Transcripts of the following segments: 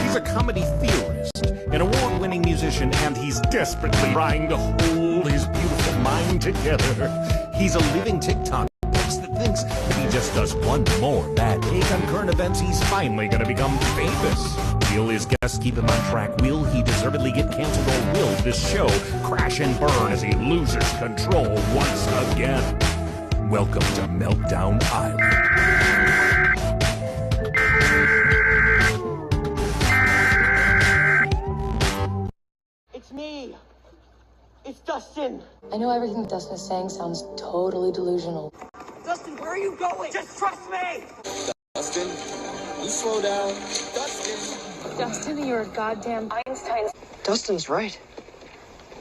He's a comedy theorist, an award-winning musician, and he's desperately trying to hold his beautiful mind together. He's a living TikTok post that thinks if he just does one more bad take on current events, he's finally going to become famous. Will his guests keep him on track? Will he deservedly get canceled, or will this show crash and burn as he loses control once again? Welcome to Meltdown Island. It's me. It's DUSTiN. I know everything DUSTiN is saying sounds totally delusional. DUSTiN, where are you going? Just trust me. DUSTiN, you slow down. DUSTiN. DUSTiN, you're a goddamn Einstein. DUSTIN's right.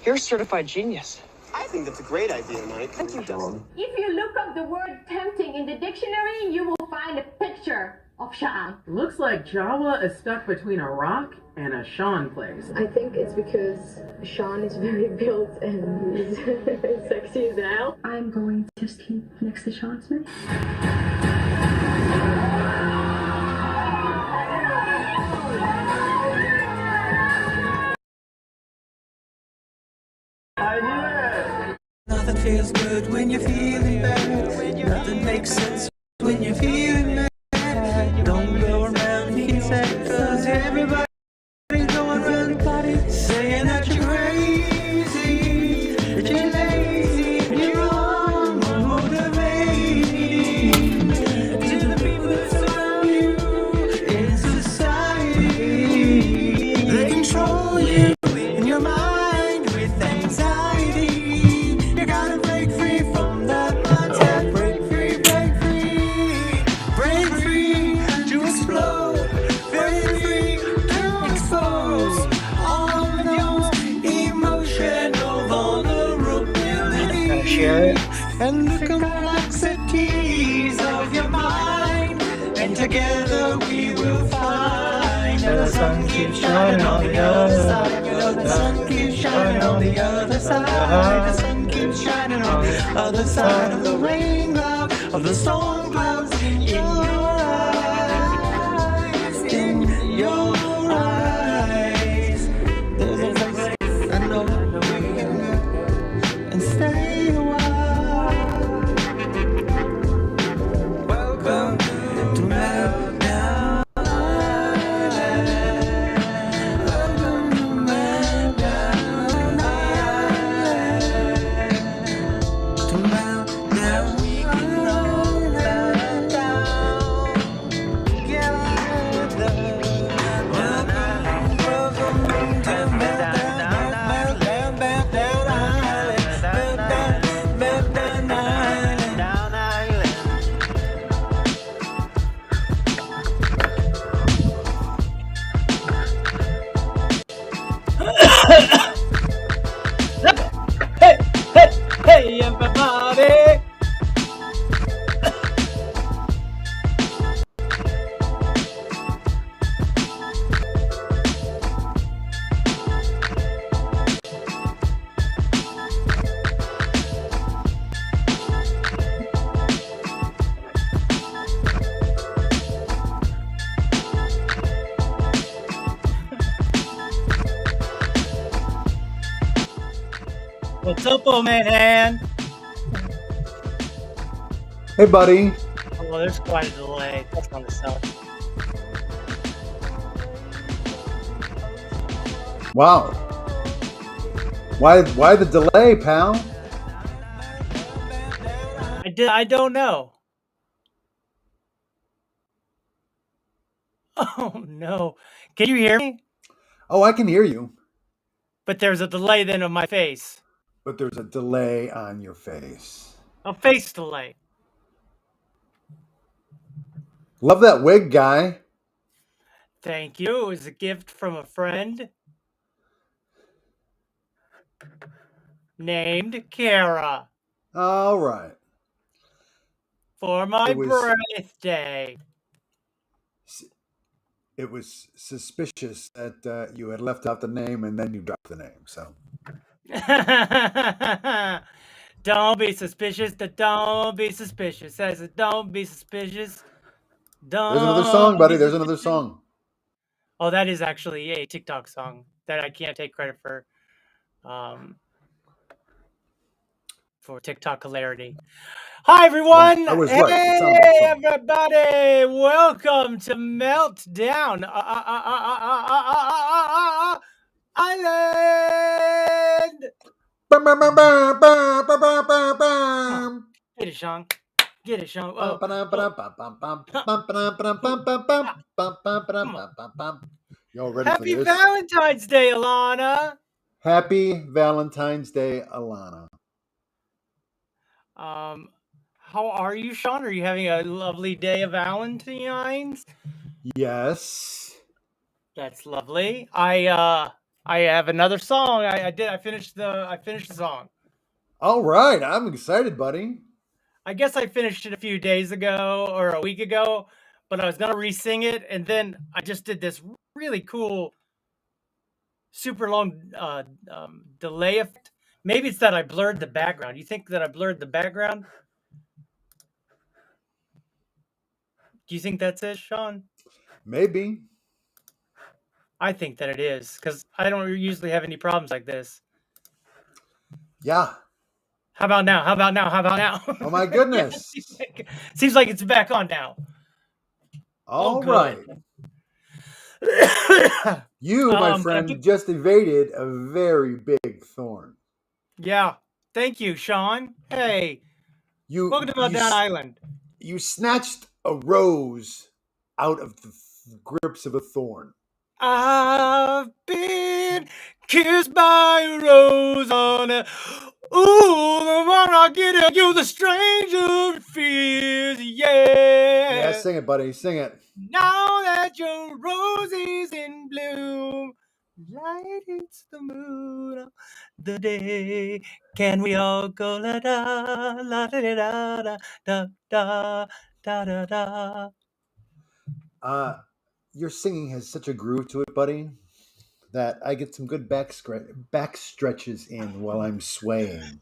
You're a certified genius. I think that's a great idea, Mike. Thank you, DUSTiN. If you look up the word tempting in the dictionary, you will find a picture of Sean. Looks like Jawa is stuck between a rock and a Sean place. I think it's because Sean is very built and he's sexy as hell. I'm going to sleep next to Sean Smith. Nothing feels good when you're feeling bad. Nothing makes sense when you're feeling mad. Don't go around being sad, cause everybody's going around saying that you're crazy, that you're lazy, you're wrong, motivating to the people that surround you in society. They control you in your mind with anxiety. You gotta break free from that mindset. Break free, break free. Break free to explode. Break free to expose all of those emotional vulnerabilities. Share it. And the complexities of your mind. And together we will find that the sun keeps shining on the other side. The sun keeps shining on the other side. The sun keeps shining on the other side of the rainbow, of the storm clouds in your eyes, in your eyes. There's a place I know we can go and stay a while. Welcome to Meltdown Island. Welcome to Meltdown Island. To Meltdown, we can all meltdown together. Welcome to Meltdown, Meltdown Island. Meltdown Island. Hey, everybody! What's up, old man? Hey, buddy. Oh, there's quite a delay. That's on the south. Wow. Why the delay, pal? I don't know. Oh no. Can you hear me? Oh, I can hear you. But there's a delay then on my face. But there's a delay on your face. A face delay. Love that wig, guy. Thank you. It was a gift from a friend named Kara All right. for my It was- birthday. It was suspicious that you had left out the name and then you dropped the name. So Don't be suspicious. Don't be suspicious. Says don't be suspicious. Don't. there's another song, buddy. be There's another suspicious. song. Oh, that is actually a TikTok song that I can't take credit for TikTok hilarity. Hi, everyone. I was right. It Hey, sounded like a song. everybody. Welcome to Meltdown Island. Bam, bam, bam, bam, bam, bam, bam, bam, Come on. bam. Get it, Sean. Get it, Sean. Bum, Oh, ba-dum, oh, ba-dum, bum, bum, bum, huh, bum, ba-dum, ba-dum, oh, bum, bum, bum, ah, bum, bum, ba-dum, come on. bum, bum, bum. Y'all ready for Happy this? Valentine's Day, Alana. Happy Valentine's Day, Alana. How are you, Sean? Are you having a lovely day of Valentine's? Yes. That's lovely. I have another song. I finished the song. All right. I'm excited, buddy. I guess I finished it a few days ago or a week ago, but I was gonna re-sing it, and then I just did this really cool, super long delay effect. Maybe it's that I blurred the background. You think that I blurred the background? Do you think that's it, Sean? Maybe. I think that it is, because I don't usually have any problems like this. Yeah. How about now? How about now? How about now? Oh, my Yeah, goodness. seems like it's back on now. All Good. right. You, my But friend, just evaded a very big thorn. yeah. Thank you, Sean. Hey, welcome to Meltdown Island. You snatched a rose out of the grips of a thorn. I've been kissed by a rose on a. Ooh, the one I get at you, the stranger fears, yeah. Yeah, sing it, buddy. Sing it. Now that your rose is in bloom, light hits the moon of the day. Can we all go la da la da da da da da da da da? Your singing has such a groove to it, buddy, that I get some good back stretches in while I'm swaying.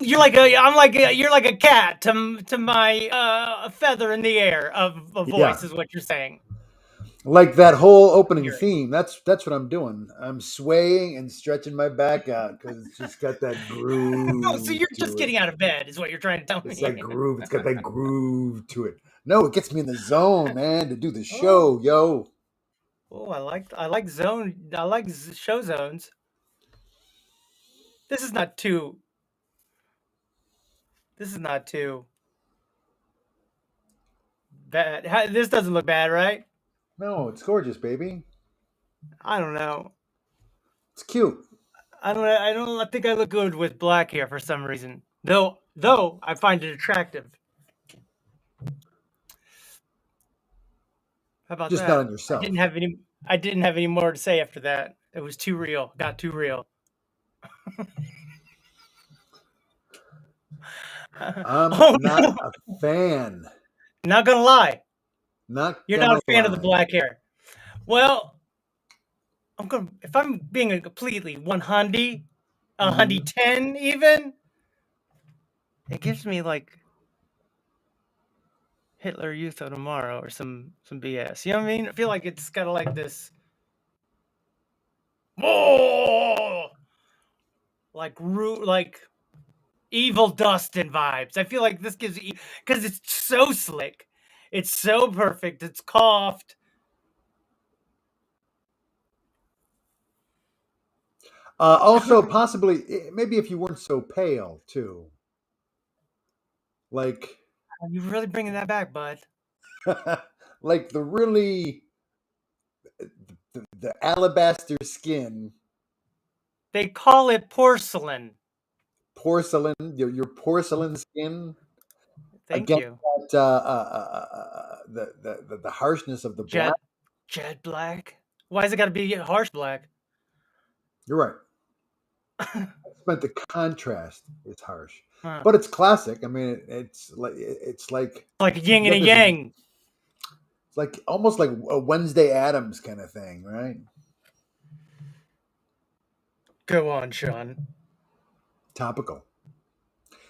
You're like a cat to my feather in the air of a Yeah, voice is what you're saying. like that whole opening Hear it. theme. That's what I'm doing. I'm swaying and stretching my back out because it's just got that Oh, so groove you're just to it. getting out of bed is what you're trying to tell It's me. that groove. It's got that groove to it. No, it gets me in the zone, man, to do the Oh. show, yo. Oh, I like show zones. This is not too bad. This doesn't look bad, right? No, it's gorgeous, baby. I don't know. It's cute. I don't think I look good with black hair for some reason. Though I find it attractive. How about Just that? not on yourself. I didn't have any more to say after that. It was too real. Got too real. I'm not a fan. Not gonna lie. Not You're gonna not a fan of the lie. black hair. Well, if I'm being a completely 100, 110 even, it gives me like Hitler Youth of Tomorrow or some BS. You know what I mean? I feel like it's kind of like this. Oh, like evil DUSTiN vibes. I feel like this gives because it's so slick, it's so perfect, it's coughed. Also, possibly, maybe if you weren't so pale too, like, Are you really bringing that back, bud? like the really the alabaster skin, They call it porcelain. porcelain, your porcelain skin Thank against you. that, the harshness of the black. Jet black. Why is it got to be harsh black? You're right. But the contrast is harsh, Huh. but it's classic. I mean, it's like Like a yin and a yang. It's like almost like a Wednesday Addams kind of thing, right? Go on, Sean. Topical.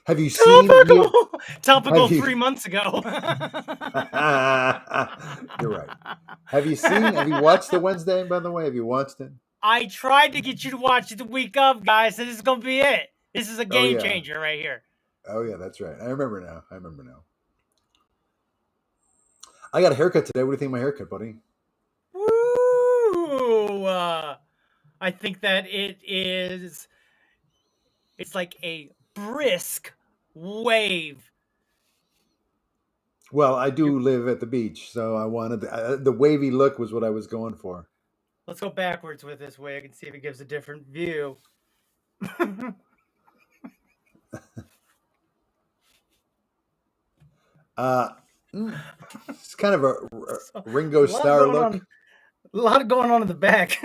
Have you seen? Topical Have you- 3 months ago. You're right. Have you watched the Wednesday, by the way? Have you watched it? I tried to get you to watch it the week of, guys, and this is gonna be it. This is a game changer right here. Oh yeah, that's right. I remember now. I got a haircut today. What do you think of my haircut, buddy? Woo! I think that it's like a brisk wave. Well, I do live at the beach, so I wanted the wavy look was what I was going for. Let's go backwards with this wig and see if it gives a different view. It's kind of a Ringo Starr look. A lot going on in the back.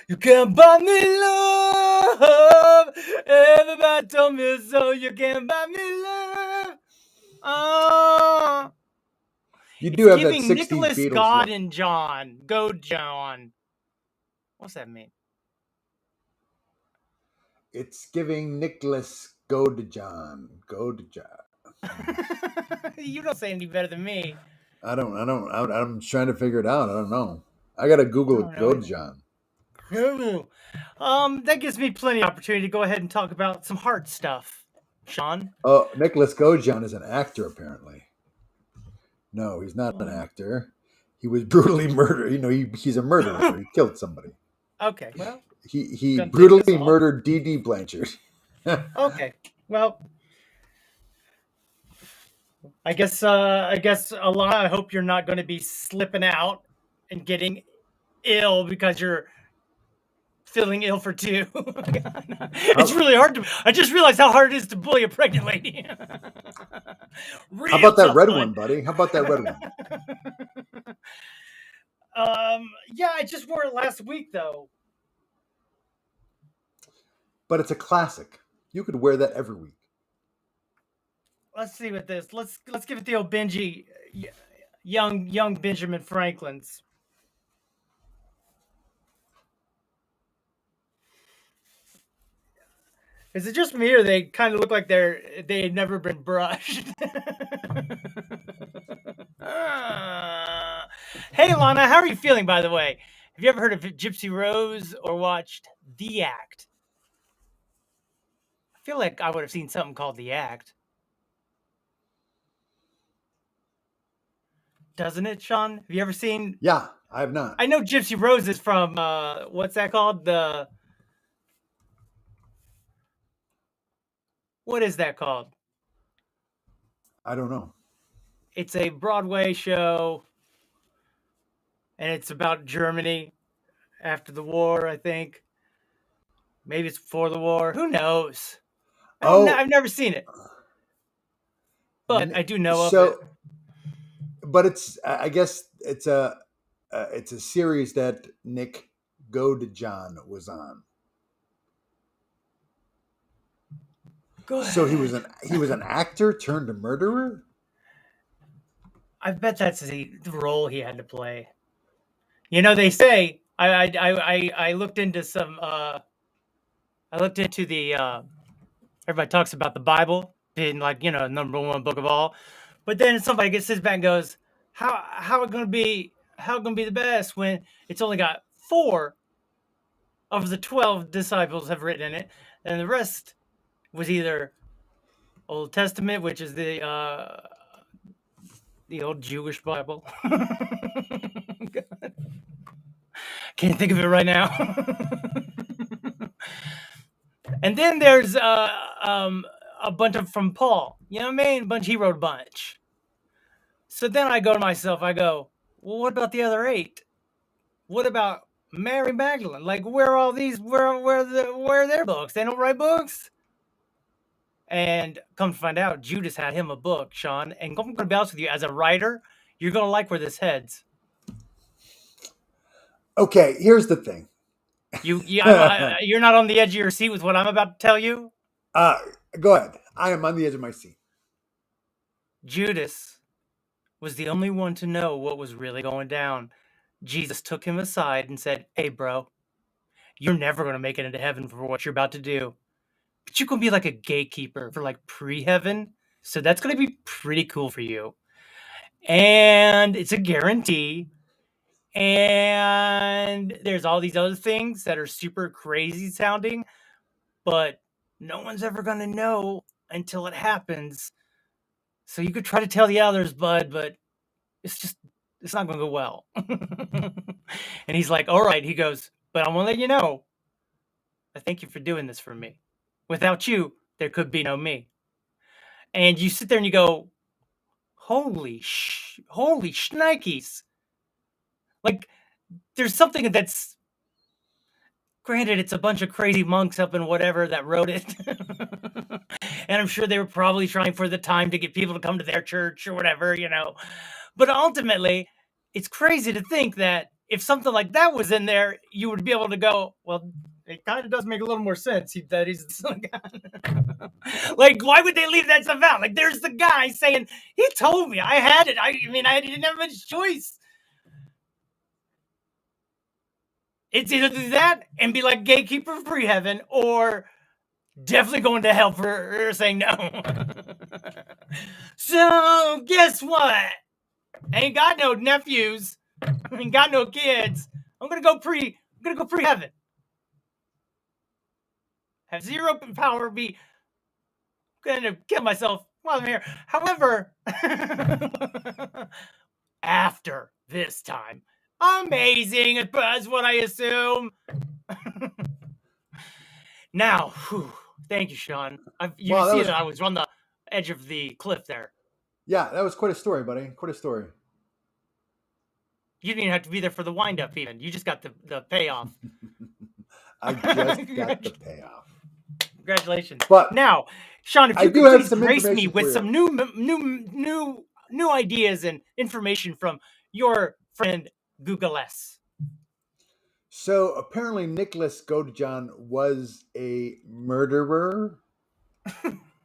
You can't buy me love. Everybody told me so. You can't buy me love. Oh. You do have that Giving 60s Nicholas Beatles God look. and John. Go John. What's that mean? It's giving Nicholas go to John. Go to John. You don't say any better than me. I'm trying to figure it out. I don't know. I gotta Google it. Go to John. That gives me plenty of opportunity to go ahead and talk about some heart stuff, Sean. Oh, Nicholas Gojan is an actor, apparently. No, he's not an actor. He was brutally murdered. You know, he's a murderer. He killed somebody. Okay, well. He brutally murdered D.D. Blanchard. Okay, well. I guess, Alana, I hope you're not going to be slipping out and getting ill because you're feeling ill for two. It's really hard to. I just realized how hard it is to bully a pregnant lady. How about that red one, buddy? How about that red one? Yeah, I just wore it last week though. But it's a classic. You could wear that every week. Let's see what this. Let's give it the old Benji, young Benjamin Franklin's. Is it just me, or they kind of look like they've never been brushed? Hey, Lana, how are you feeling, by the way? Have you ever heard of Gypsy Rose or watched The Act? I feel like I would have seen something called The Act. Doesn't it, Sean? Have you ever seen? Yeah, I have not. I know Gypsy Rose is from, what's that called? What is that called? I don't know. It's a Broadway show, and it's about Germany after the war, I think. Maybe it's before the war. Who knows? I've never seen it. But I do know of it. But I guess it's a series that Nick Godejohn was on. Go ahead. So he was an actor turned a murderer? I bet that's the role he had to play. You know, they say I looked into some. I looked into the. Everybody talks about the Bible being like number one book of all, but then somebody sits back and goes, "How it gonna be? How it gonna be the best when it's only got 4 of the 12 disciples have written in it, and the rest was either Old Testament, which is the old Jewish Bible." Can't think of it right now. And then there's a bunch from Paul. You know what I mean? He wrote a bunch. So then I go to myself, I go, well, what about the other 8? What about Mary Magdalene? Like, where are all these? Where are their books? They don't write books. And come to find out, Judas had him a book, Sean. And I'm going to be honest with you, as a writer, you're going to like where this heads. Okay, here's the thing. You're not on the edge of your seat with what I'm about to tell you? Go ahead. I am on the edge of my seat. Judas was the only one to know what was really going down. Jesus took him aside and said, "Hey, bro, you're never going to make it into heaven for what you're about to do. But you can be like a gatekeeper for like pre-heaven. So that's going to be pretty cool for you. And it's a guarantee. And there's all these other things that are super crazy sounding, but no one's ever going to know until it happens. So you could try to tell the others, bud, but it's not going to go well. And he's like, all right. He goes, but I want to let you know, I thank you for doing this for me. Without you, there could be no me. And you sit there and you go, holy shnikes. Like, there's something that's, granted, it's a bunch of crazy monks up in whatever that wrote it. And I'm sure they were probably trying for the time to get people to come to their church or whatever, you know. But ultimately, it's crazy to think that if something like that was in there, you would be able to go, well, it kind of does make a little more sense that he's the son of God. Like, why would they leave that stuff out? Like, there's the guy saying, he told me, I had it. I didn't have much choice. It's either do that and be like gatekeeper for pre-heaven, or definitely going to hell for saying no. So, guess what? Ain't got no nephews. Ain't got no kids. I'm gonna go pre-heaven. Have zero power. Be gonna kill myself while I'm here. However, after this time, amazing is what I assume. Now, thank you, Sean. You see that I was on the edge of the cliff there. Yeah, that was quite a story, buddy. Quite a story. You didn't even have to be there for the wind-up even. You just got the payoff. I just got the payoff. Congratulations. But now, Sean, if you could please grace me with some new ideas and information from your friend Google S. So apparently Nicholas Godejohn was a murderer.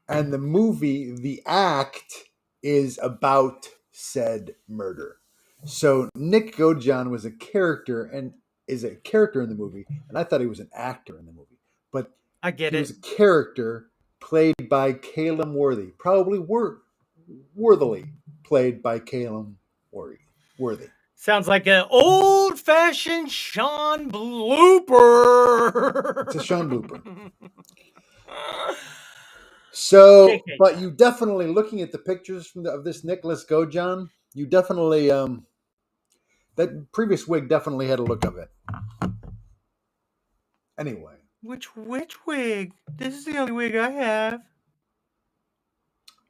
And the movie, The Act, is about said murder. So Nick Godejohn was a character and is a character in the movie, and I thought he was an actor in the movie. But I get he was a character played by Calum Worthy, probably worthily played by Calum Worthy. Sounds like an old-fashioned Sean blooper. It's a Sean blooper. So, but you definitely, looking at the pictures of this Nicholas Godejohn, you definitely, that previous wig definitely had a look of it. Anyway. Which wig? This is the only wig I have.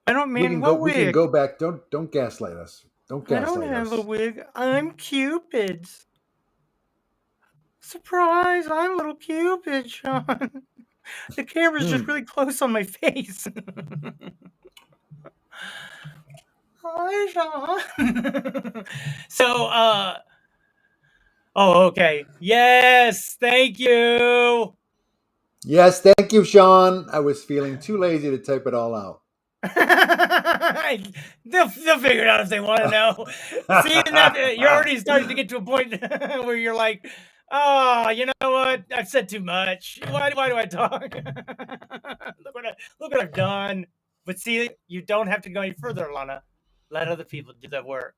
I don't mean what wig. We can go back. Don't gaslight us. Don't gaslight us. I don't have a wig. I'm Cupid's. Surprise! I'm little Cupid, Sean. The camera's just really close on my face. Hi, Sean. So, oh, okay. Yes, thank you. Yes, thank you, Sean. I was feeling too lazy to type it all out. They'll figure it out if they want to know. See, you're already starting to get to a point where you're like, oh, you know what? I've said too much. Why do I talk? Look what I've done. But see, you don't have to go any further, Lana. Let other people do that work.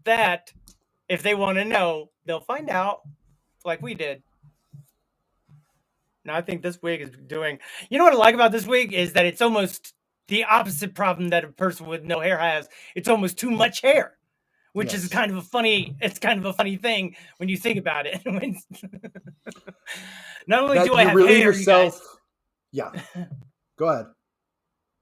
That, if they want to know, they'll find out like we did. Now, I think this wig is doing... You know what I like about this wig is that it's almost the opposite problem that a person with no hair has. It's almost too much hair, which is kind of a funny thing when you think about it. Not only do I have hair, you guys... Yeah. Go ahead.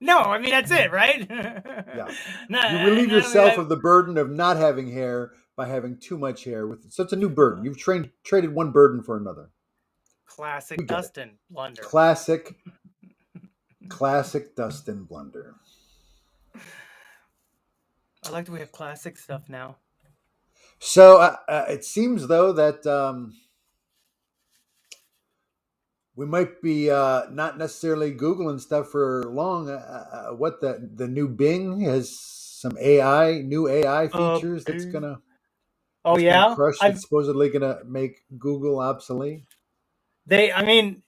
No, I mean, that's it, right? Yeah. You relieve yourself of the burden of not having hair by having too much hair. So it's a new burden. You've traded one burden for another. Classic DUSTiN blunder. Classic DUSTiN blunder. I like that we have classic stuff now. So it seems, though, that we might be not necessarily Googling stuff for long. What the new Bing has some new AI features that's gonna. Oh yeah, crush. It's supposedly gonna make Google obsolete. I mean,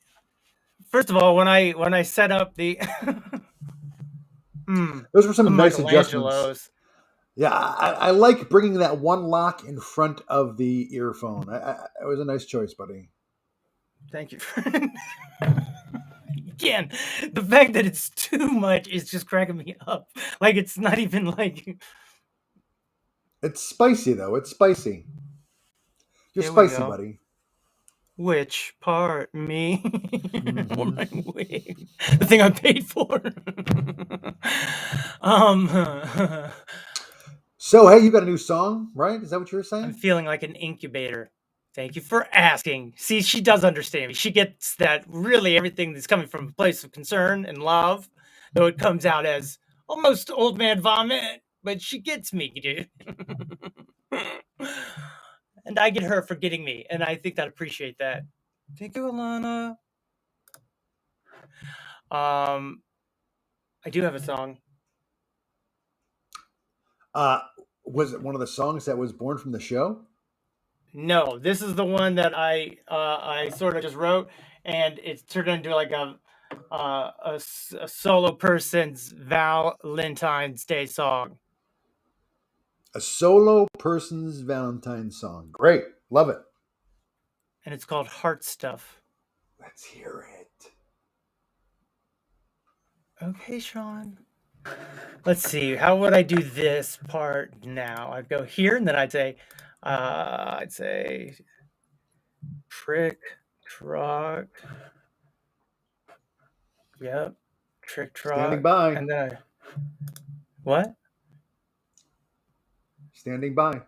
first of all, when I set up the Those were some nice adjustments. Michelangelo's. Yeah, I like bringing that one lock in front of the earphone. It was a nice choice, buddy. Thank you. Again, the fact that it's too much is just cracking me up. Like, it's not even like... It's spicy, though. It's spicy. You're Here we spicy, go. buddy. Which part? Me? Or my wig? The thing I paid for? So, hey, you got a new song, right? Is that what you were saying? I'm feeling like an incubator. Thank you for asking. See, she does understand me. She gets that really everything that's coming from a place of concern and love, though it comes out as almost old man vomit, but she gets me, dude. And I get her for getting me, and I think I'd appreciate that. Thank you, Alana. I do have a song. Was it one of the songs that was born from the show? No, this is the one that I sort of just wrote, and it's turned into like a solo person's Valentine's Day song. A solo person's Valentine's song. Great. Love it. And it's called Heart Stuff. Let's hear it. Okay, Sean. Let's see. How would I do this part now? I'd go here, and then I'd say trick, truck. Yep. Trick, truck. Standing by. And then what? Standing by.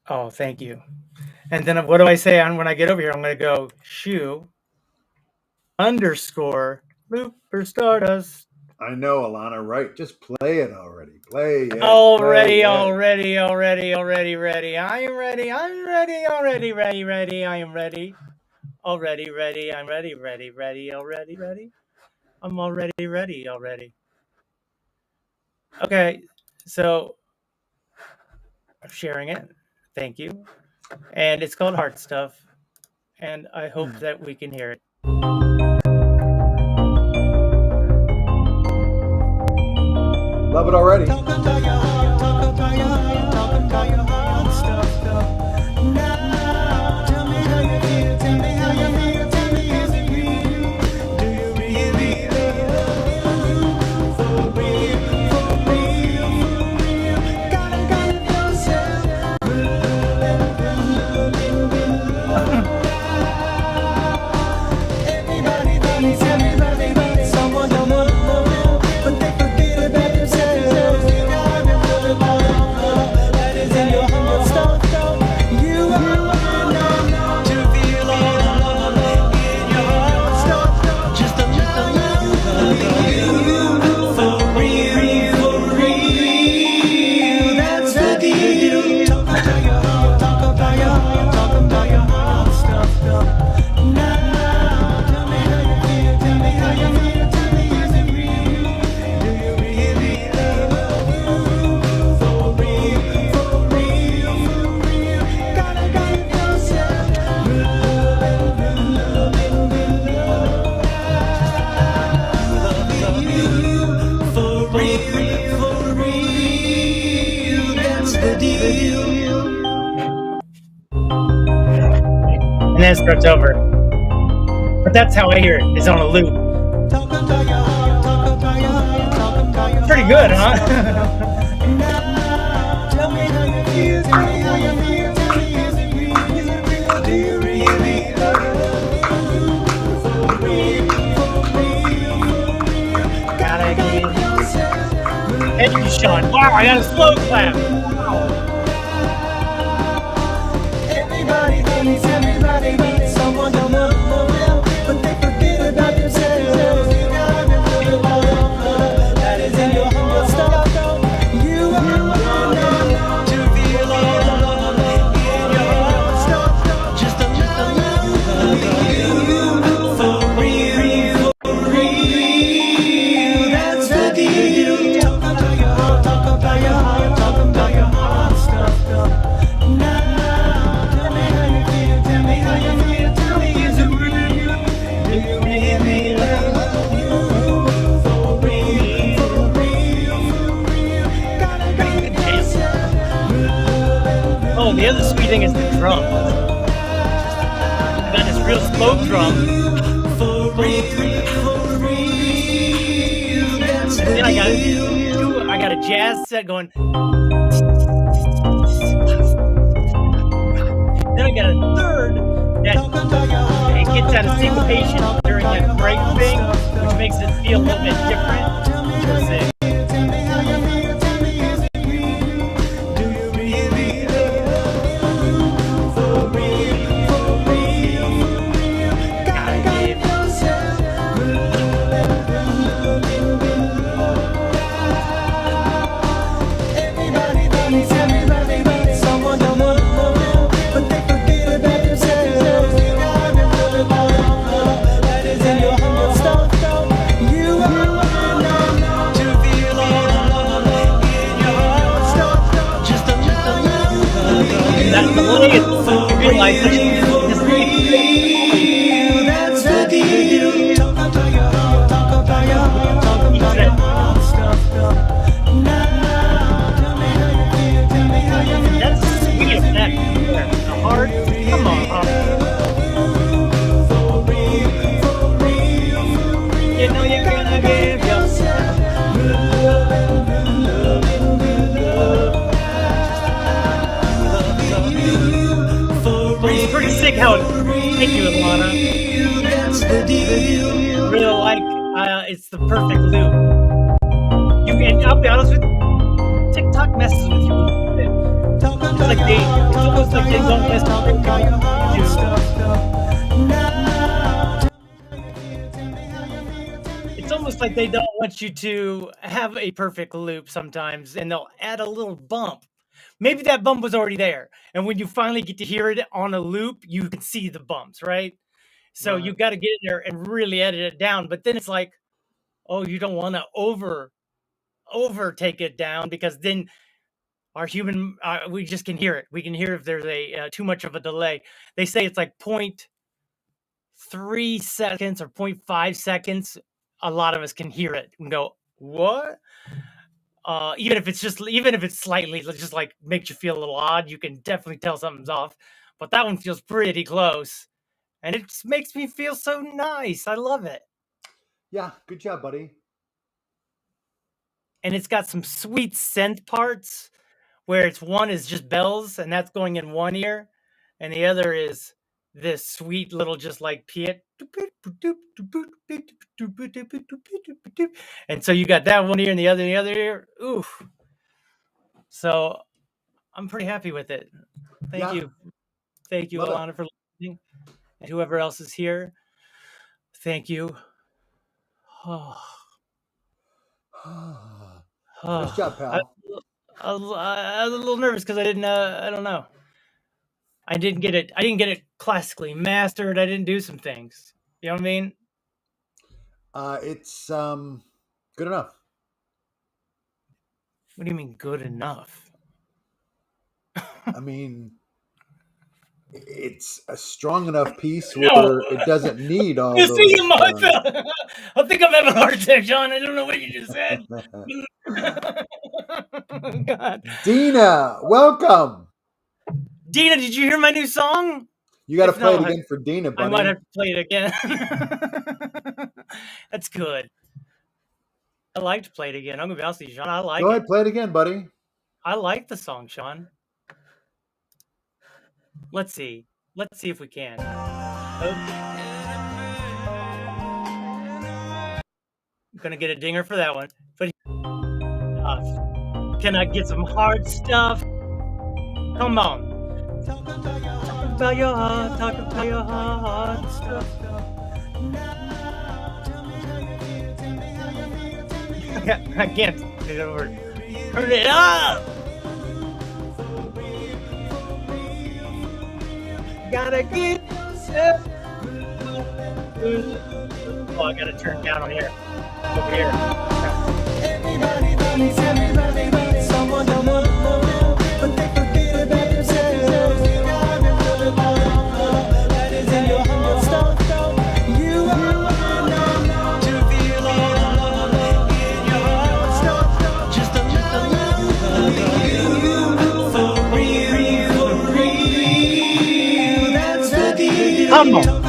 Oh, thank you. And then what do I say when I get over here? I'm going to go shoe _loop for Stardust. I know, Alana, right? Just play it already. Play it. Already. I am ready. I am ready. Already, ready. I'm ready. I'm ready. Already, ready. I'm ready, already ready. I'm already ready already. Okay, so I'm sharing it. Thank you. And it's called Heart Stuff. And I hope that we can hear it. Love it already. Talk about your heart, talk about your heart, talk about your heart stuff. Now, tell me how you feel, tell me how you feel, tell me is it real? Do you really love you? For real, for real, for real. Gotta yourself. Everybody thinks someone don't want to love you, but they forget about themselves. You gotta that is in your heart stuff. You are enough to feel all alone in your heart stuff. Just allow you for real, for real. That's the deal. Talk about your heart, talk about your heart, talk about your heart stuff. Now, tell me how you feel, tell me how you feel, tell me is it real? Do you really love you? For real, for real, for real. Gotta yourself. Love you. For real, that's the deal. And then it starts over. But that's how I hear it. It's on a loop. Talk about your heart, talk about your heart, talk about your Pretty good, huh? Now, tell me how you feel, tell me how you feel, tell me is it real, is it real, do you really love you? For real, for real, for real. Gotta get yourself. Thank you, Sean. Wow, I got a slow clap. Everybody thinks someone don't want to love them, but they forget about themselves. You gotta love that is in your heart stuff. You are enough to feel all alone in your heart stuff. Just allow you for real, for real. That's the deal. Talk about your heart, talk about your heart, talk about your heart stuff. Now, tell me how you feel. the other sweet thing is the drum. I got this real slow drum. Then I got a jazz set going. Then I got a third that it gets out of syncopation during that break thing, which makes it feel a little bit different. Thank you, Alana. Really like, it's the perfect loop. And I'll be honest with you, TikTok messes with you a little bit. It's almost like they don't mess with you. It's almost like they don't want you to have a perfect loop sometimes, and they'll add a little bump. Maybe that bump was already there, and when you finally get to hear it on a loop, you can see the bumps, right? So you got to get in there and really edit it down. But then it's like, oh, you don't want to over take it down, because then our human, we just can hear it. We can hear if there's a too much of a delay. They say it's like 0.3 seconds or 0.5 seconds. A lot of us can hear it and go, what? Even if it's slightly, just like makes you feel a little odd, you can definitely tell something's off. But that one feels pretty close, and it makes me feel so nice. I love it. Yeah, good job, buddy. And it's got some sweet synth parts where one is just bells, and that's going in one ear, and the other is this sweet little just like piet. And so you got that one ear and the other ear. Oof. So I'm pretty happy with it. Thank you. Thank you, Alana, for listening. And whoever else is here, thank you. Nice job, pal. I was a little nervous because I don't know. I didn't get it classically mastered. I didn't do some things. You know what I mean? It's good enough. What do you mean good enough? I mean, it's a strong enough piece where it doesn't need all those. I think I'm having a heart attack, John. I don't know what you just said. Oh, God. Dina, welcome. Dina, did you hear my new song? You got to play it again for Dina, buddy. I might have to play it again. That's good. I like to play it again. I'm going to be honest with you, Sean. I like it. Go ahead, play it again, buddy. I like the song, Sean. Let's see. Let's see if we can. I'm going to get a dinger for that one. But can I get some hard stuff? Come on. Talk about your heart, talk about your heart stuff. I can't get it over. Turn it up! Gotta get yourself. Oh, I gotta turn down on here. Over here. Everybody, someone don't want to know, but they forget about themselves. That is in your heart stuff. You are to feel all in your heart stuff. Just a little love for real. rumble.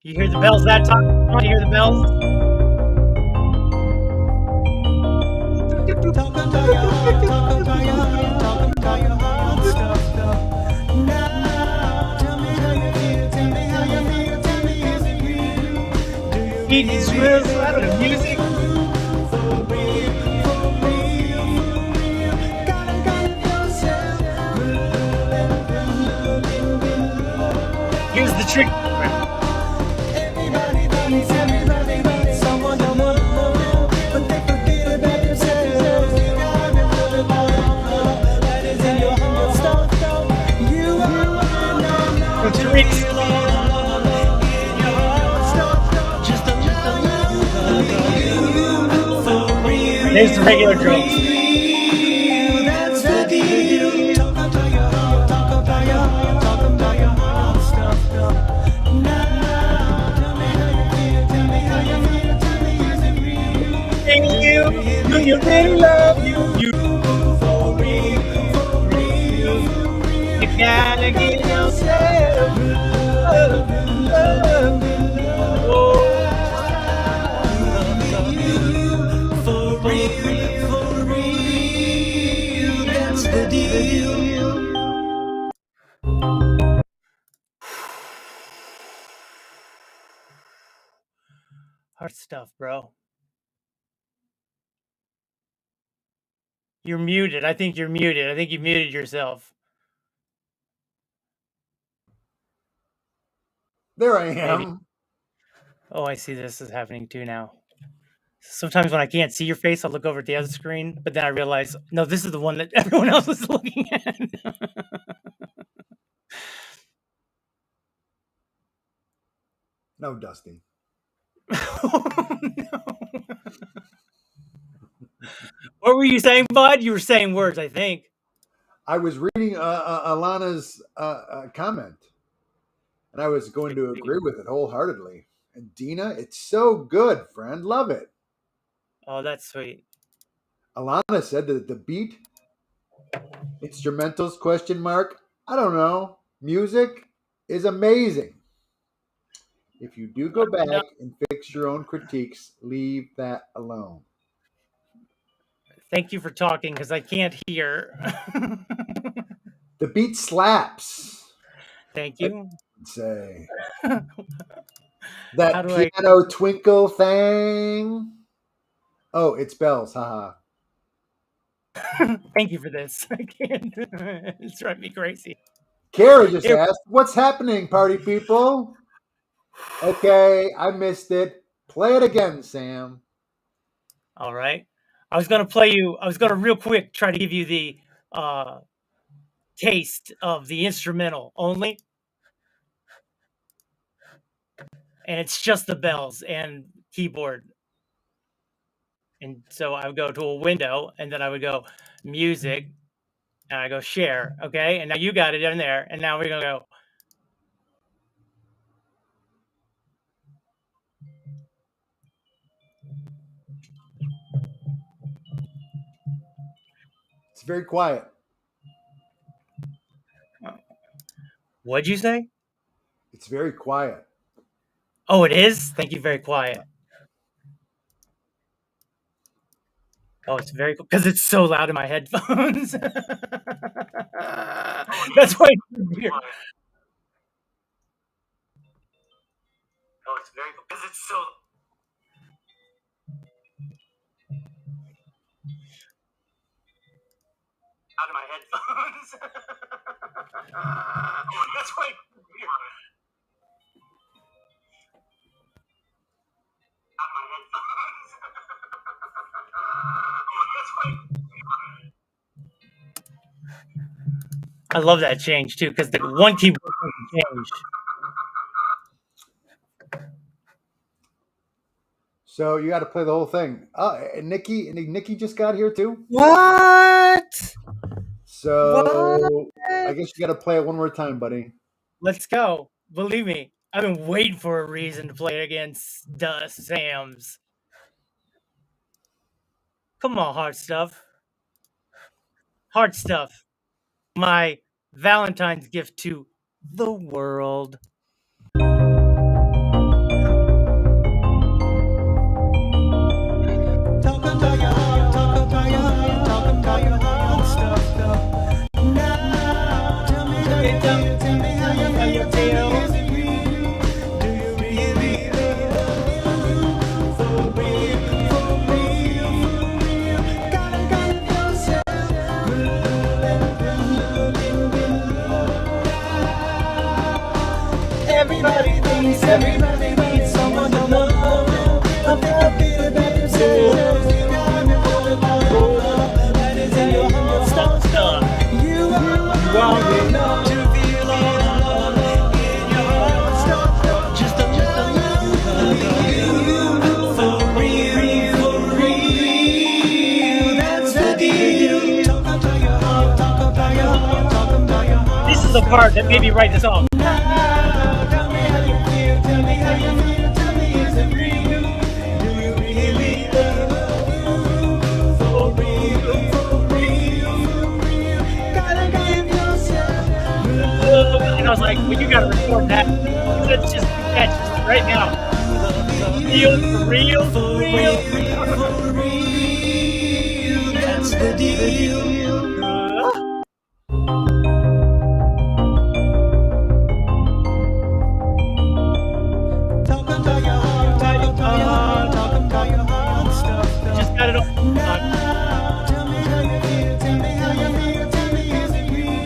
You hear the bells that time? You hear the bells? Eat is real loud of music. Here's the trick. There's the regular drums. Thank you. Do you really love you? You gotta get yourself love. Hard stuff, bro. You're muted. I think you're muted. I think you muted yourself. There I am. Maybe. Oh, I see this is happening too now. Sometimes when I can't see your face, I'll look over at the other screen, but then I realize, no, this is the one that everyone else is looking at. No, Dusty. Oh, no. What were you saying, bud? You were saying words, I think. I was reading Alana's comment, and I was going to agree with it wholeheartedly. And Dina, it's so good, friend. Love it. Oh, that's sweet. Alana said that the beat, instrumentals, ? I don't know. Music is amazing. If you do go back and fix your own critiques, leave that alone. Thank you for talking, because I can't hear. The beat slaps. Thank you. I'd say. That How do piano twinkle thing. Oh, it's bells. Haha. Thank you for this. I can't. It's driving me crazy. Kara just asked, what's happening, party people? Okay, I missed it. Play it again, Sam. All right. I was going to real quick try to give you the taste of the instrumental only. And it's just the bells and keyboard. And so I would go to a window, and then I would go music, and I go share. Okay. And now you got it in there. And now we're going to go. It's very quiet. What'd you say? It's very quiet. Oh, it is? Thank you. Very quiet. Oh, it's very cool because it's so loud in my headphones. That's why it's weird. Oh, it's very cool because it's so out of my headphones. That's why it's weird. Out of my headphones. That's why. I love that change too, because the one keyboard doesn't change. So you got to play the whole thing. And Nikki just got here too. What? So I guess you got to play it one more time, buddy. Let's go. Believe me, I've been waiting for a reason to play it against Sam's. Come on, hard stuff. Hard stuff. My Valentine's gift to the world. Tell me how you feel. Is it real? Do you really love? For real, for real, for real. Gotta yourself. Everybody needs someone to love. But they can feel about themselves. You gotta know that is in your heart. Stop. You are enough to feel all in your heart. Just a little for real, for real. That's the deal. Talk about your heart, talk about your heart, talk about your heart. This is the part that made me write the song. Tell me how you feel, tell me how you feel, tell me is it real? Do you really love? For real, for real, for real. Gotta give yourself And I was like, well, you gotta record that. Let's just catch right now. Real, for real, for real. for real. That's the deal. Talk about your heart, talk about your heart, talk about your heart stuff. Just got it all. Tell me how you feel, tell me how you feel, tell me is it real?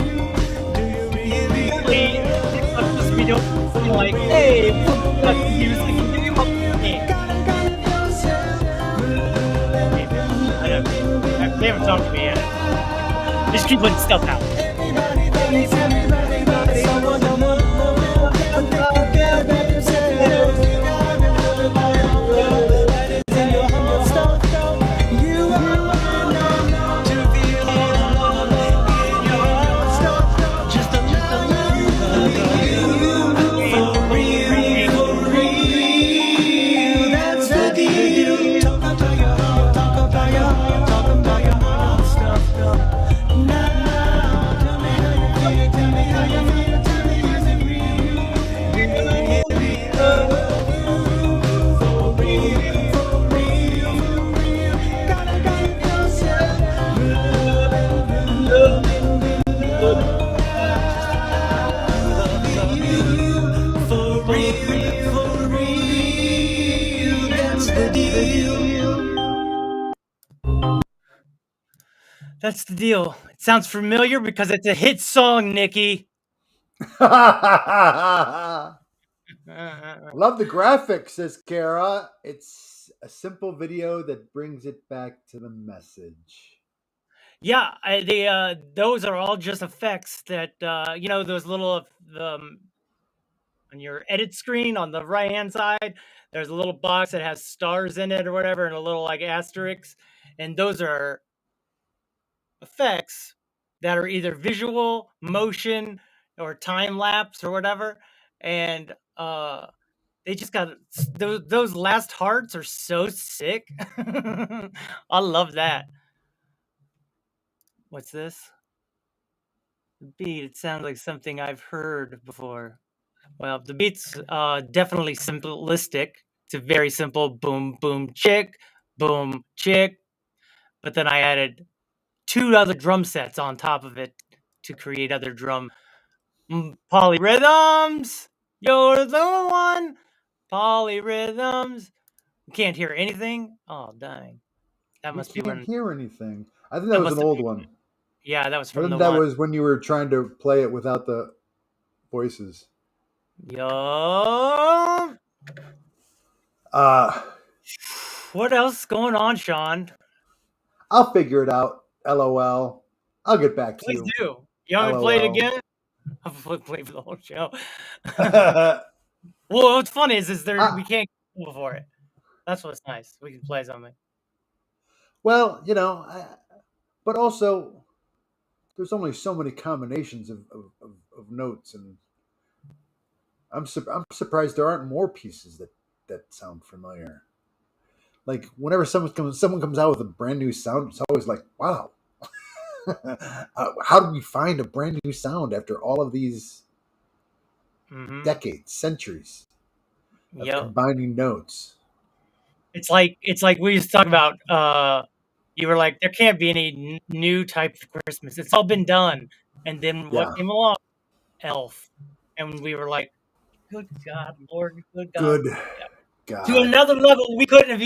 Do you really love? This video feel like, hey, put music and give you a game. They haven't talked to me yet. They just keep putting stuff out. Everybody needs someone to love. But they can feel about themselves. You gotta know that is in your heart. Stop. You are enough to feel all in your heart. Stop. Just a little for real, for real. That's the deal. Talk about your heart, talk about your heart, talk about your heart stuff. Now, tell me how you feel, tell me how you feel, tell me is it real? Do you really love? For real, for real, for real. Gotta give yourself for real, for real. That's the deal. That's the deal. It sounds familiar because it's a hit song, Nikki. Love the graphics, says Kara. It's a simple video that brings it back to the message. Yeah, those are all just effects that those little on your edit screen on the right hand side. There's a little box that has stars in it or whatever, and a little like asterisk, and those are effects that are either visual, motion, or time lapse or whatever, and they just got those last hearts are so sick. I love that. What's this? The beat. It sounds like something I've heard before. Well, the beat's definitely simplistic. It's a very simple boom, boom, chick, boom, chick. But then I added 2 other drum sets on top of it to create other drum polyrhythms. You're the one. Polyrhythms. You can't hear anything. Oh, dang. That must be You when. can't hear anything. I think that was an old one. Yeah, that was I from think the that one. was when you were trying to play it without the voices. Yo. What else is going on, Sean? I'll figure it out. LOL. I'll get back to Please you. do. You want me to play it again? I'll play for the whole show. Well, what's funny is we can't go for it. That's what's nice. We can play something. Well, but also there's only so many combinations of notes, and I'm surprised there aren't more pieces that sound familiar. Like whenever someone comes out with a brand new sound, it's always like, wow. How do we find a brand new sound after all of these decades, centuries of combining notes? It's like we used to talk about. You were like, there can't be any new type of Christmas. It's all been done. And then what came along? Elf. And we were like, good God, Lord, good God. Good God. To another level we couldn't have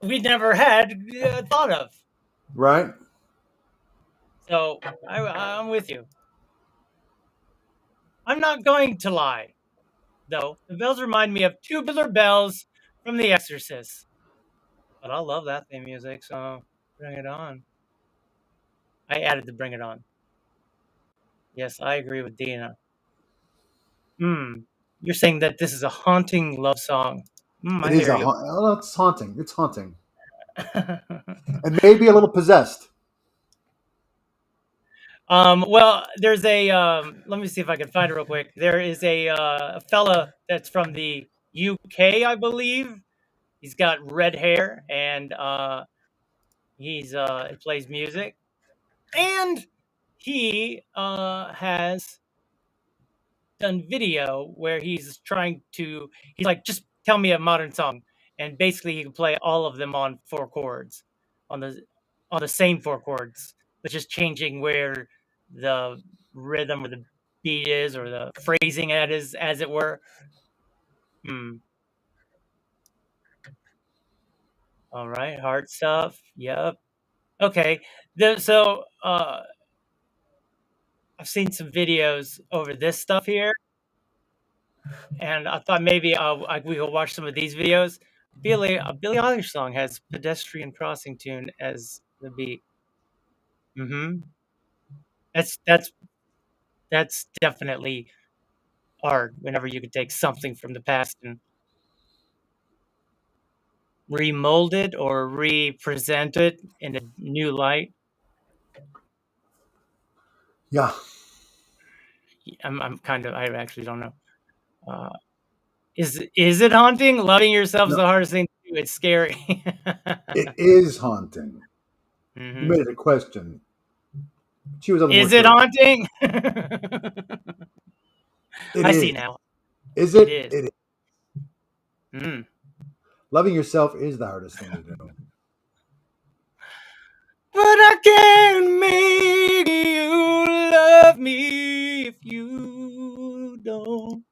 we never had thought of. Right. So I'm with you. I'm not going to lie, though. The bells remind me of tubular bells from The Exorcist. But I love that theme music, so bring it on. I added the bring it on. Yes, I agree with Dina. You're saying that this is a haunting love song. It is it's haunting. It's haunting. And maybe a little possessed. Well, there's a let me see if I can find it real quick. There is a fella that's from the UK, I believe. He's got red hair, and he plays music, and he has done video where he's like, just tell me a modern song, and basically he can play all of them on 4 chords, on the same 4 chords, but just changing where the rhythm or the beat is, or the phrasing as it were. All right, heart stuff. Yep. Okay. So I've seen some videos over this stuff here, and I thought maybe we could watch some of these videos. Billie Eilish song has "Pedestrian Crossing" tune as the beat. That's definitely art. Whenever you could take something from the past and remold it or represent it in a new light. Yeah. I actually don't know. Is it haunting? Loving yourself is the hardest thing to do. It's scary. It is haunting. You made it a question. She was on the Is it haunting? I see now. Is it? It is. Loving yourself is the hardest thing to do. But I can't make you love me if you don't.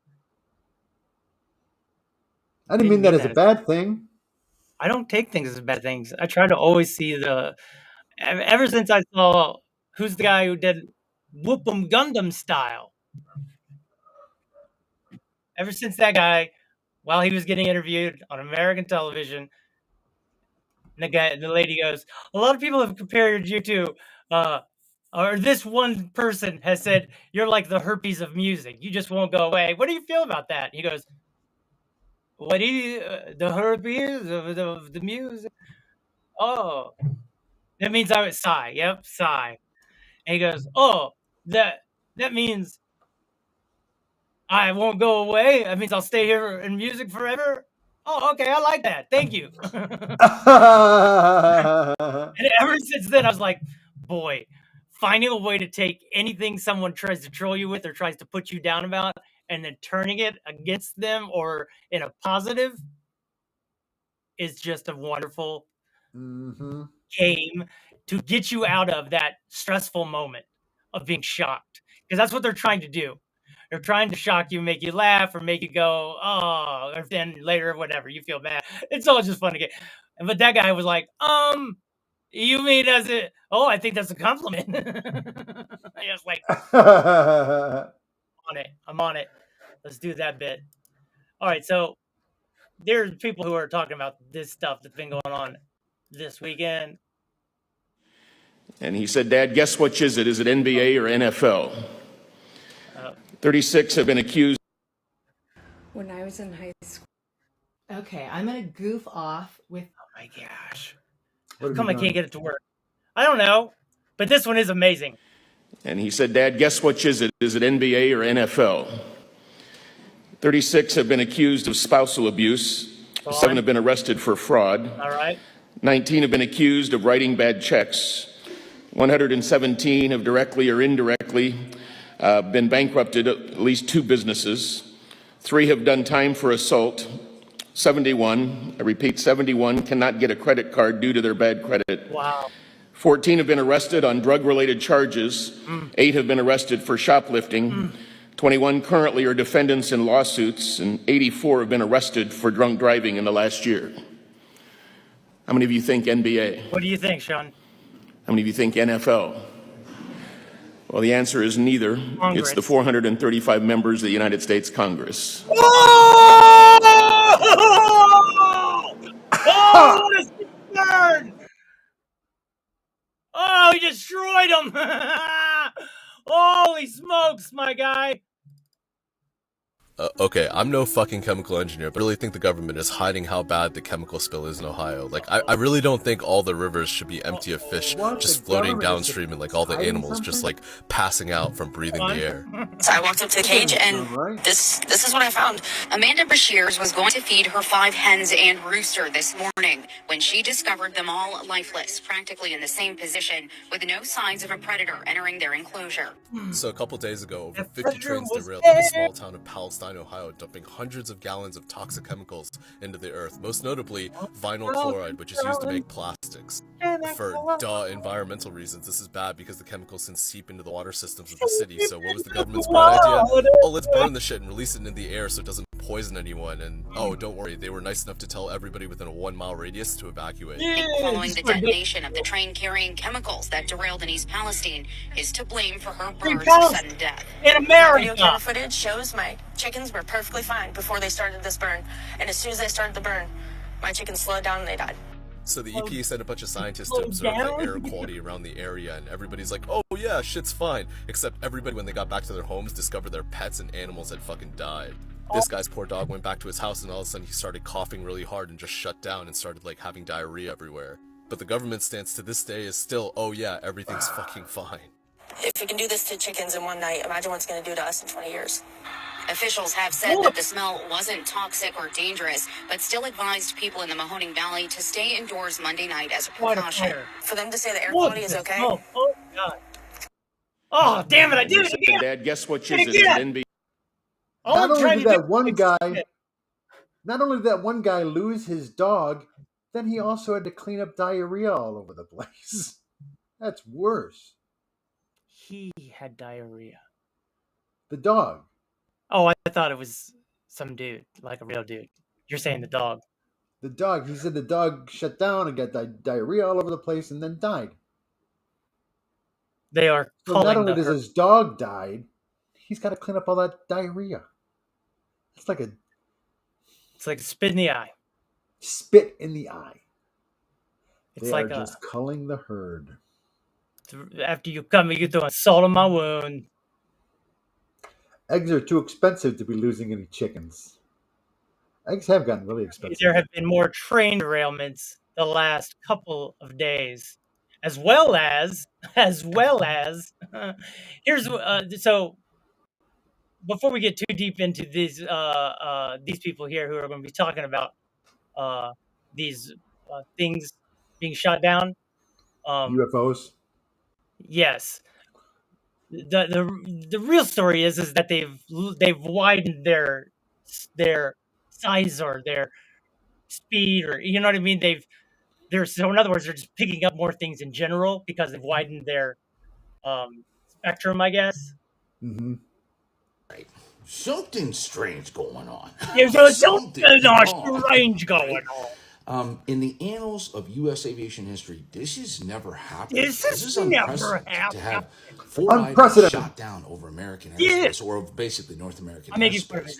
I didn't mean that as a bad thing. I don't take things as bad things. I try to always see ever since I saw, who's the guy who did Whoop 'em Gundam Style? Ever since that guy, while he was getting interviewed on American television, the lady goes, a lot of people have compared you to, or this one person has said, you're like the herpes of music. You just won't go away. What do you feel about that? He goes, what do you, the herpes of the music? Oh, that means I would sigh. Yep, sigh. And he goes, oh, that means I won't go away. That means I'll stay here in music forever. Oh, okay, I like that. Thank you. And ever since then, I was like, boy, finding a way to take anything someone tries to troll you with or tries to put you down about, and then turning it against them or in a positive is just a wonderful game to get you out of that stressful moment of being shocked. Because that's what they're trying to do. They're trying to shock you, make you laugh, or make you go, oh, or then later, whatever, you feel bad. It's all just fun to get. But that guy was like, you mean as it? Oh, I think that's a compliment. I was like, I'm on it. Let's do that bit. All right, so there's people who are talking about this stuff that's been going on this weekend. And he said, Dad, guess which is it? Is it NBA or NFL? 36 have been accused. When I was in high school, Okay, I'm gonna goof off with. Oh my gosh. What How have come you I done? can't get it to work? I don't know. But this one is amazing. And he said, Dad, guess which is it? Is it NBA or NFL? 36 have been accused of spousal abuse. 7 have been arrested for fraud. All right. 19 have been accused of writing bad checks. 117 have directly or indirectly been bankrupted at least 2 businesses. 3 have done time for assault. 71, I repeat, 71 cannot get a credit card due to their bad credit. Wow. 14 have been arrested on drug-related charges. 8 have been arrested for shoplifting. 21 currently are defendants in lawsuits, and 84 have been arrested for drunk driving in the last year. How many of you think NBA? What do you think, Sean? How many of you think NFL? Well, the answer is neither. Congress. It's the 435 members of the United States Congress. Oh! Oh, what a sick burn! Oh, he destroyed him! Holy smokes, my guy! Okay, I'm no fucking chemical engineer, but I really think the government is hiding how bad the chemical spill is in Ohio. Like, I really don't think all the rivers should be empty of fish just floating downstream and, like, all the animals just, like, passing out from breathing the air. So I walked up to the cage, and this is what I found. Amanda Bashirs was going to feed her 5 hens and rooster this morning when she discovered them all lifeless, practically in the same position, with no signs of a predator entering their enclosure. So a couple days ago, over 50 trains derailed in the small town of Palestine, Ohio, dumping hundreds of gallons of toxic chemicals into the earth, most notably vinyl chloride, which is used to make plastics. For environmental reasons, this is bad because the chemicals can seep into the water systems of the city. So what was the government's bright idea? Oh, let's burn the shit and release it into the air so it doesn't poison anyone. And oh, don't worry, they were nice enough to tell everybody within a 1-mile radius to evacuate. Following the detonation of the train carrying chemicals that derailed in East Palestine is to blame for her bird's sudden death. In America! Video camera footage shows my chickens were perfectly fine before they started this burn. And as soon as they started the burn, my chickens slowed down and they died. So the EPA sent a bunch of scientists to observe the air quality around the area, and everybody's like, oh yeah, shit's fine. Except everybody, when they got back to their homes, discovered their pets and animals had fucking died. This guy's poor dog went back to his house, and all of a sudden he started coughing really hard and just shut down and started, like, having diarrhea everywhere. But the government's stance to this day is still, oh yeah, everything's fucking fine. If you can do this to chickens in one night, imagine what it's going to do to us in 20 years. Officials have said that the smell wasn't toxic or dangerous, but still advised people in the Mahoning Valley to stay indoors Monday night as a precaution. For them to say the air quality is okay. Oh, God. Oh, damn it, I did it again! Dad, guess which is it? Is it NBA? Not only did that one guy lose his dog, then he also had to clean up diarrhea all over the place. That's worse. He had diarrhea. The dog. Oh, I thought it was some dude, like a real dude. You're saying the dog. The dog. He said the dog shut down and got diarrhea all over the place and then died. They are so calling not only does his dog died, he's got to clean up all that diarrhea. It's like a spit in the eye. Spit in the eye. It's they like are just culling the herd. After you come, you throw salt on my wound. Eggs are too expensive to be losing any chickens. Eggs have gotten really expensive. There have been more train derailments the last couple of days, as well as here's so. Before we get too deep into these people here who are going to be talking about these things being shot down, UFOs. Yes, the real story is that they've widened their size or their speed, or you know what I mean. So in other words, they're just picking up more things in general because they've widened their spectrum, I guess. Mm-hmm. Right. Something strange going on. There's something strange going on. In the annals of U.S. aviation history, this has never happened. This is unprecedented to have 4 items shot down over American airspace, or basically North American airspace.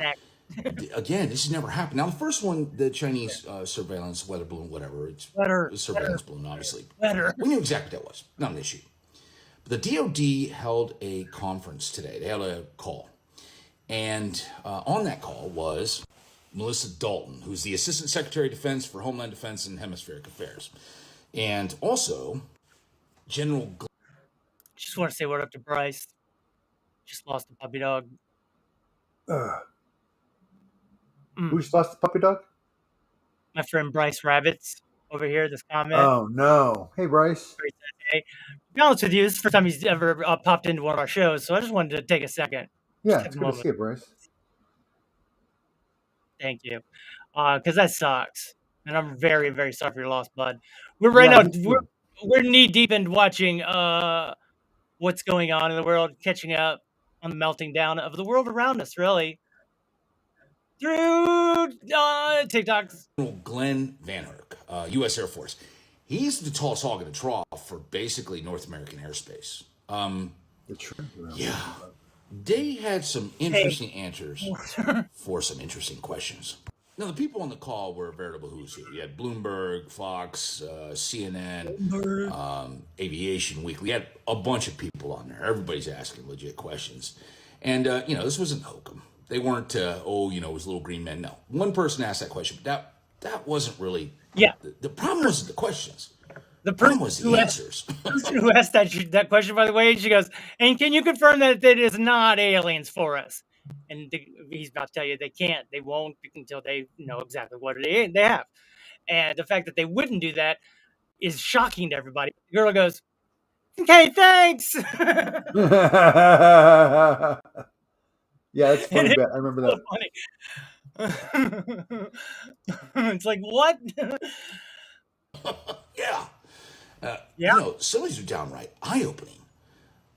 Again, this has never happened. Now, the first one, the Chinese surveillance weather balloon, whatever, it's a surveillance balloon, obviously. We knew exactly what that was. Not an issue. But the DOD held a conference today. They had a call. And on that call was Melissa Dalton, who's the Assistant Secretary of Defense for Homeland Defense and Hemispheric Affairs. And also, General... Just want to say what up to Bryce. Just lost a puppy dog. Who just lost the puppy dog? My friend Bryce Rabbits over here, this comment. Oh, no. Hey, Bryce. Hey, to be honest with you, this is the first time he's ever popped into one of our shows, so I just wanted to take a second. Yeah, it's good to see you, Bryce. Thank you. Because that sucks. And I'm very, very sorry for your loss, bud. We're knee deep in watching what's going on in the world, catching up on the melting down of the world around us, really. Through TikToks. Glenn Van Herk, U.S. Air Force. He's the tallest hog in the trough for basically North American airspace. Yeah. They had some interesting answers for some interesting questions. Now, the people on the call were a veritable who's who. You had Bloomberg, Fox, CNN, Aviation Weekly. You had a bunch of people on there. Everybody's asking legit questions. And, this wasn't hokum. They weren't, it was little green men. No. One person asked that question, but that wasn't really... Yeah. The problem wasn't the questions. The problem was the answers. The person who asked that question, by the way, she goes, and can you confirm that it is not aliens for us? And he's about to tell you they can't. They won't until they know exactly what they have. And the fact that they wouldn't do that is shocking to everybody. The girl goes, okay, thanks. Yeah, it's funny. I remember that. So funny. It's like, what? Yeah. Some of these are downright eye-opening,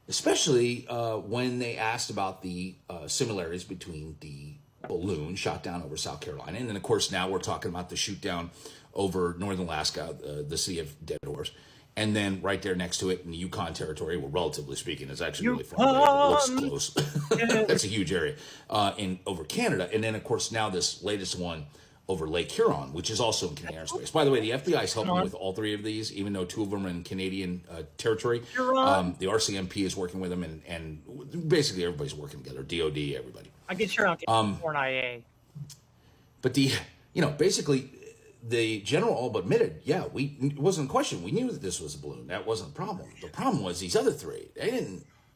especially when they asked about the similarities between the balloon shot down over South Carolina. And then, of course, now we're talking about the shoot down over northern Alaska, the Sea of Dead Horse. And then right there next to it in the Yukon Territory, well, relatively speaking, it's actually really far away. It looks close. That's a huge area over Canada. And then, of course, now this latest one over Lake Huron, which is also in Canadian airspace. By the way, the FBI is helping with all three of these, even though two of them are in Canadian territory. The RCMP is working with them, and basically everybody's working together. DOD, everybody. I get Huron for an IA. But basically, the general all but admitted, it wasn't a question. We knew that this was a balloon. That wasn't a problem. The problem was these other three.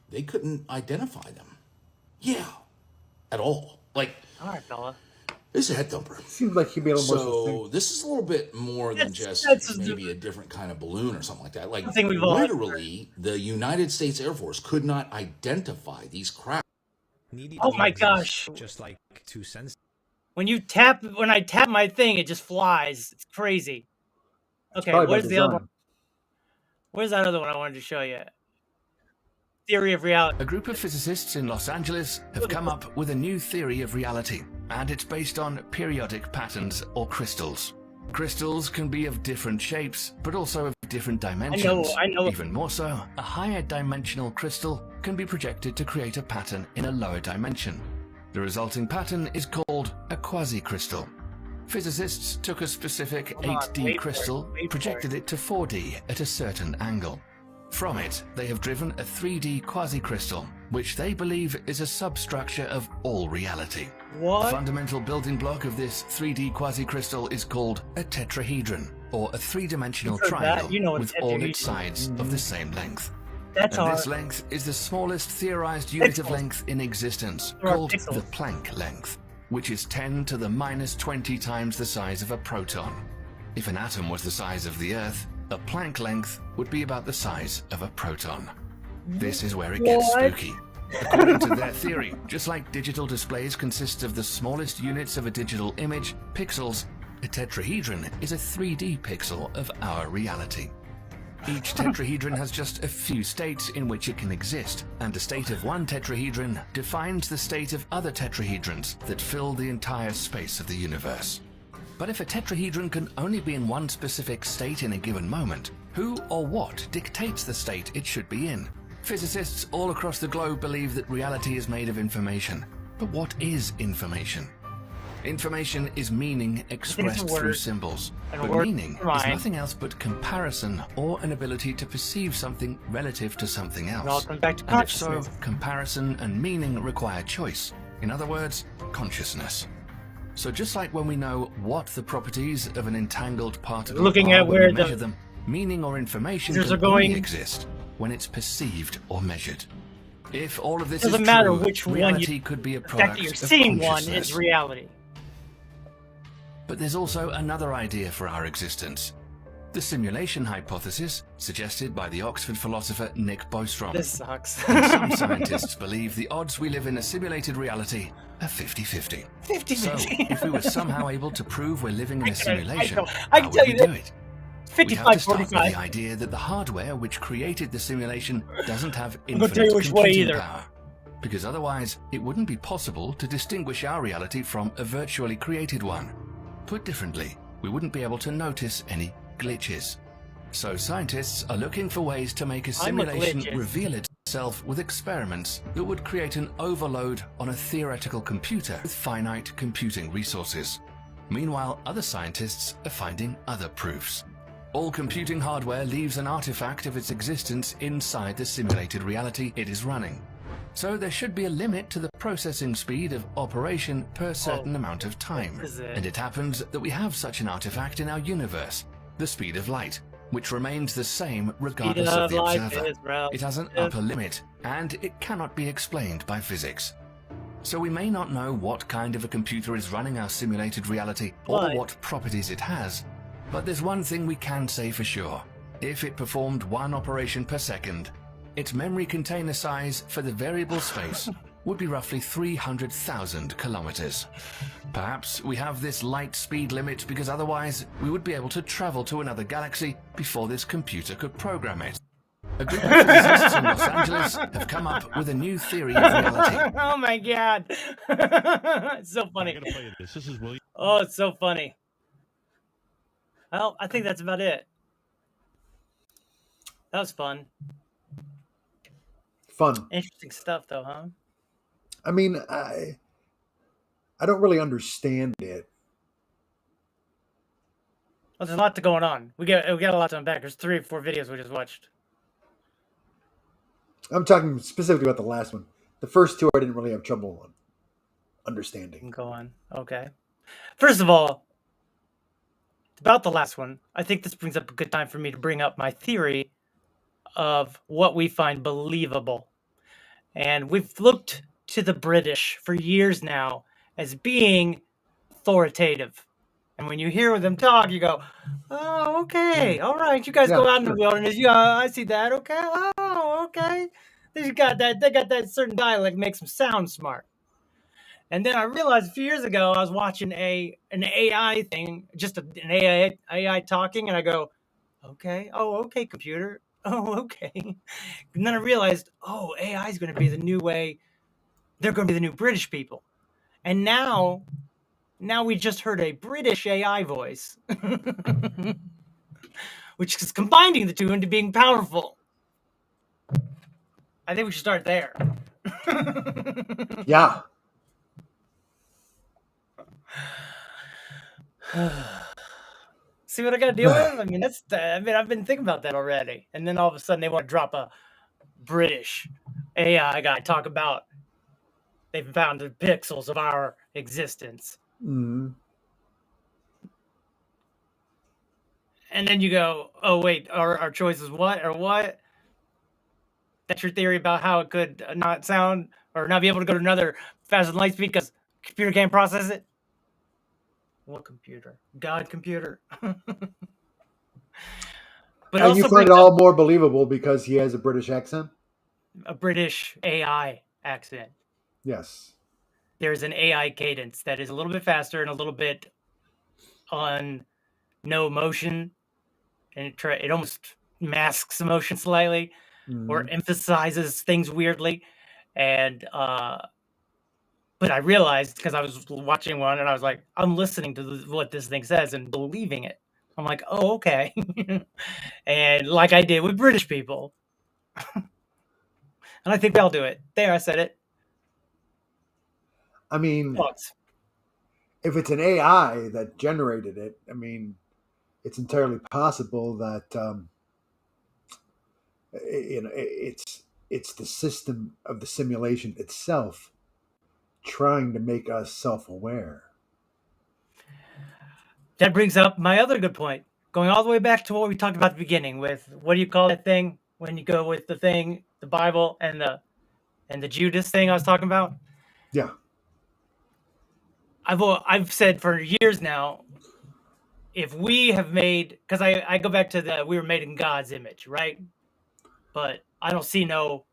They couldn't identify them. Yeah, at all. All right, fella. This is a head thumper. Seems like he'd be a little more. So this is a little bit more than just maybe a different kind of balloon or something like that. Literally, the United States Air Force could not identify these craft. Oh my gosh! Just like 2 cents. When I tap my thing, it just flies. It's crazy. Okay, where's the other one? Where's that other one I wanted to show you? Theory of reality. A group of physicists in Los Angeles have come up with a new theory of reality, and it's based on periodic patterns or crystals. Crystals can be of different shapes, but also of different dimensions. I know. Even more so, a higher dimensional crystal can be projected to create a pattern in a lower dimension. The resulting pattern is called a quasi-crystal. Physicists took a specific 8D crystal, projected it to 4D at a certain angle. From it, they have driven a 3D quasi-crystal, which they believe is a substructure of all reality. What? The fundamental building block of this 3D quasi-crystal is called a tetrahedron, or a three-dimensional triangle with all its sides of the same length. This length is the smallest theorized unit of length in existence, called the Planck length, which is 10 to the minus 20 times the size of a proton. If an atom was the size of the Earth, a Planck length would be about the size of a proton. This is where it gets spooky. According to their theory, just like digital displays consist of the smallest units of a digital image, pixels, a tetrahedron is a 3D pixel of our reality. Each tetrahedron has just a few states in which it can exist, and the state of one tetrahedron defines the state of other tetrahedrons that fill the entire space of the universe. But if a tetrahedron can only be in one specific state in a given moment, who or what dictates the state it should be in? Physicists all across the globe believe that reality is made of information. But what is information? Information is meaning expressed through symbols. But meaning is nothing else but comparison or an ability to perceive something relative to something else. And if so, comparison and meaning require choice. In other words, consciousness. So just like when we know what the properties of an entangled particle Looking are at when where we the measure them, meaning or information lasers can are going- only exist when it's perceived or measured. If all of this Doesn't is matter true, which one reality you, could be a the fact product that you're of seeing one consciousness. is reality. But there's also another idea for our existence. The simulation hypothesis, suggested by the Oxford philosopher Nick Bostrom. This sucks. And some scientists believe the odds we live in a simulated reality are 50-50. 50-50. So, if we were somehow able to prove we're living in a simulation, I how can tell would we you do this. it? We have to start with 55-45. the idea that the hardware which created the simulation doesn't have I'm gonna tell infinite you which way computing either. power. Because otherwise, it wouldn't be possible to distinguish our reality from a virtually created one. Put differently, we wouldn't be able to notice any glitches. So scientists are looking for ways to make a simulation glitches. reveal itself with experiments that would create an overload on a theoretical computer with finite computing resources. Meanwhile, other scientists are finding other proofs. All computing hardware leaves an artifact of its existence inside the simulated reality it is running. So there should be a limit to the processing speed of operation per certain amount of time. And it happens that we have such an artifact in our universe, the speed of light, which remains the same regardless of the observer. It has an upper limit, and it cannot be explained by physics. So we may not know what kind of a computer is running our simulated reality or what properties it has, but there's one thing we can say for sure. If it performed one operation per second, its memory container size for the variable space would be roughly 300,000 kilometers. Perhaps we have this light speed limit because otherwise we would be able to travel to another galaxy before this computer could program it. A group of physicists in Los Angeles have come up with a new theory of reality. Oh my god. It's so funny. This is William. Oh, it's so funny. Well, I think that's about it. That was fun. Fun. Interesting stuff, though, huh? I mean, I don't really understand it. Well, there's a lot going on. We got a lot to unpack. There's 3 or 4 videos we just watched. I'm talking specifically about the last one. The first 2 I didn't really have trouble understanding. Go on. Okay. First of all, about the last one, I think this brings up a good time for me to bring up my theory of what we find believable. And we've looked to the British for years now as being authoritative. And when you hear them talk, you go, oh, okay. All right. You guys go out in the wilderness. Yeah, I see that. Okay. Oh, okay. They got that certain dialect makes them sound smart. And then I realized a few years ago, I was watching an AI thing, just an AI talking, and I go, okay. Oh, okay, computer. Oh, okay. And then I realized, oh, AI is going to be the new way. They're going to be the new British people. And now we just heard a British AI voice, which is combining the two into being powerful. I think we should start there. Yeah. See what I got to deal with? I mean, I've been thinking about that already. And then all of a sudden they want to drop a British AI guy talk about they've found the pixels of our existence. Mm-hmm. And then you go, oh, wait, our choice is what or what? That's your theory about how it could not sound or not be able to go to another faster than light speed because the computer can't process it? What computer? God computer. But and you find it all more believable because he has a British accent? A British AI accent. Yes. There's an AI cadence that is a little bit faster and a little bit on no emotion. And it almost masks emotion slightly or emphasizes things weirdly. And, but I realized because I was watching one and I was like, I'm listening to what this thing says and believing it. I'm like, oh, okay. And like I did with British people. And I think they'll do it. There, I said it. I mean, if it's an AI that generated it, I mean, it's entirely possible that it's the system of the simulation itself trying to make us self-aware. that brings up my other good point. Going all the way back to what we talked about at the beginning with, what do you call that thing when you go with the thing, the Bible and the Judas thing I was talking about? Yeah. I've said for years now, if we have made, because I go back to we were made in God's image, right? But I don't see no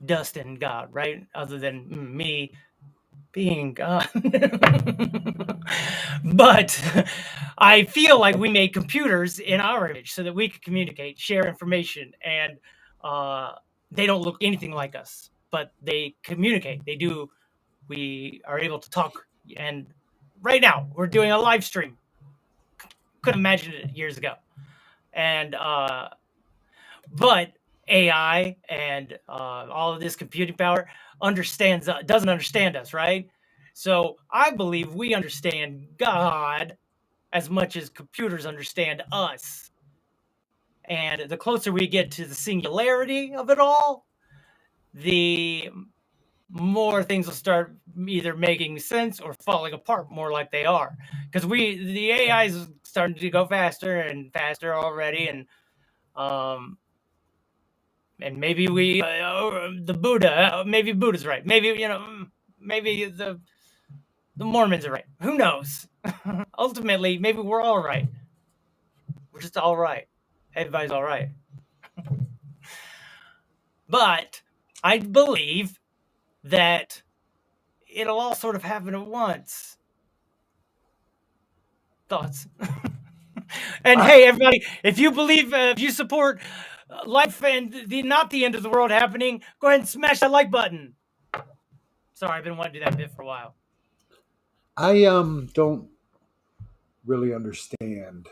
dust in God, right? Other than me being God. But I feel like we made computers in our image so that we could communicate, share information, and they don't look anything like us, but they communicate. They do. We are able to talk, and right now we're doing a live stream. Couldn't imagine it years ago. And but AI and all of this computing power doesn't understand us, right? So I believe we understand God as much as computers understand us. And the closer we get to the singularity of it all, the more things will start either making sense or falling apart more like they are. Because the AI is starting to go faster and faster already, and maybe the Buddha, maybe Buddha's right. Maybe, maybe the Mormons are right. Who knows? Ultimately, maybe we're all right. We're just all right. Everybody's all right. But I believe that it'll all sort of happen at once. Thoughts? And hey, everybody, if you believe, if you support life and not the end of the world happening, go ahead and smash that like button. Sorry, I've been wanting to do that bit for a while. I don't really understand.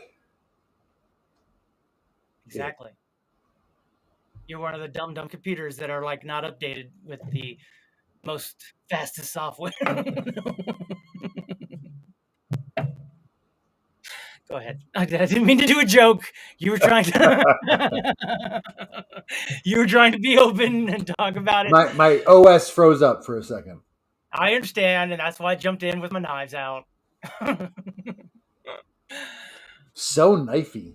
Exactly. You're one of the dumb computers that are like not updated with the most fastest software. Go ahead. I didn't mean to do a joke. You were trying to you were trying to be open and talk about it. My OS froze up for a second. I understand, and that's why I jumped in with my knives out. So knifey.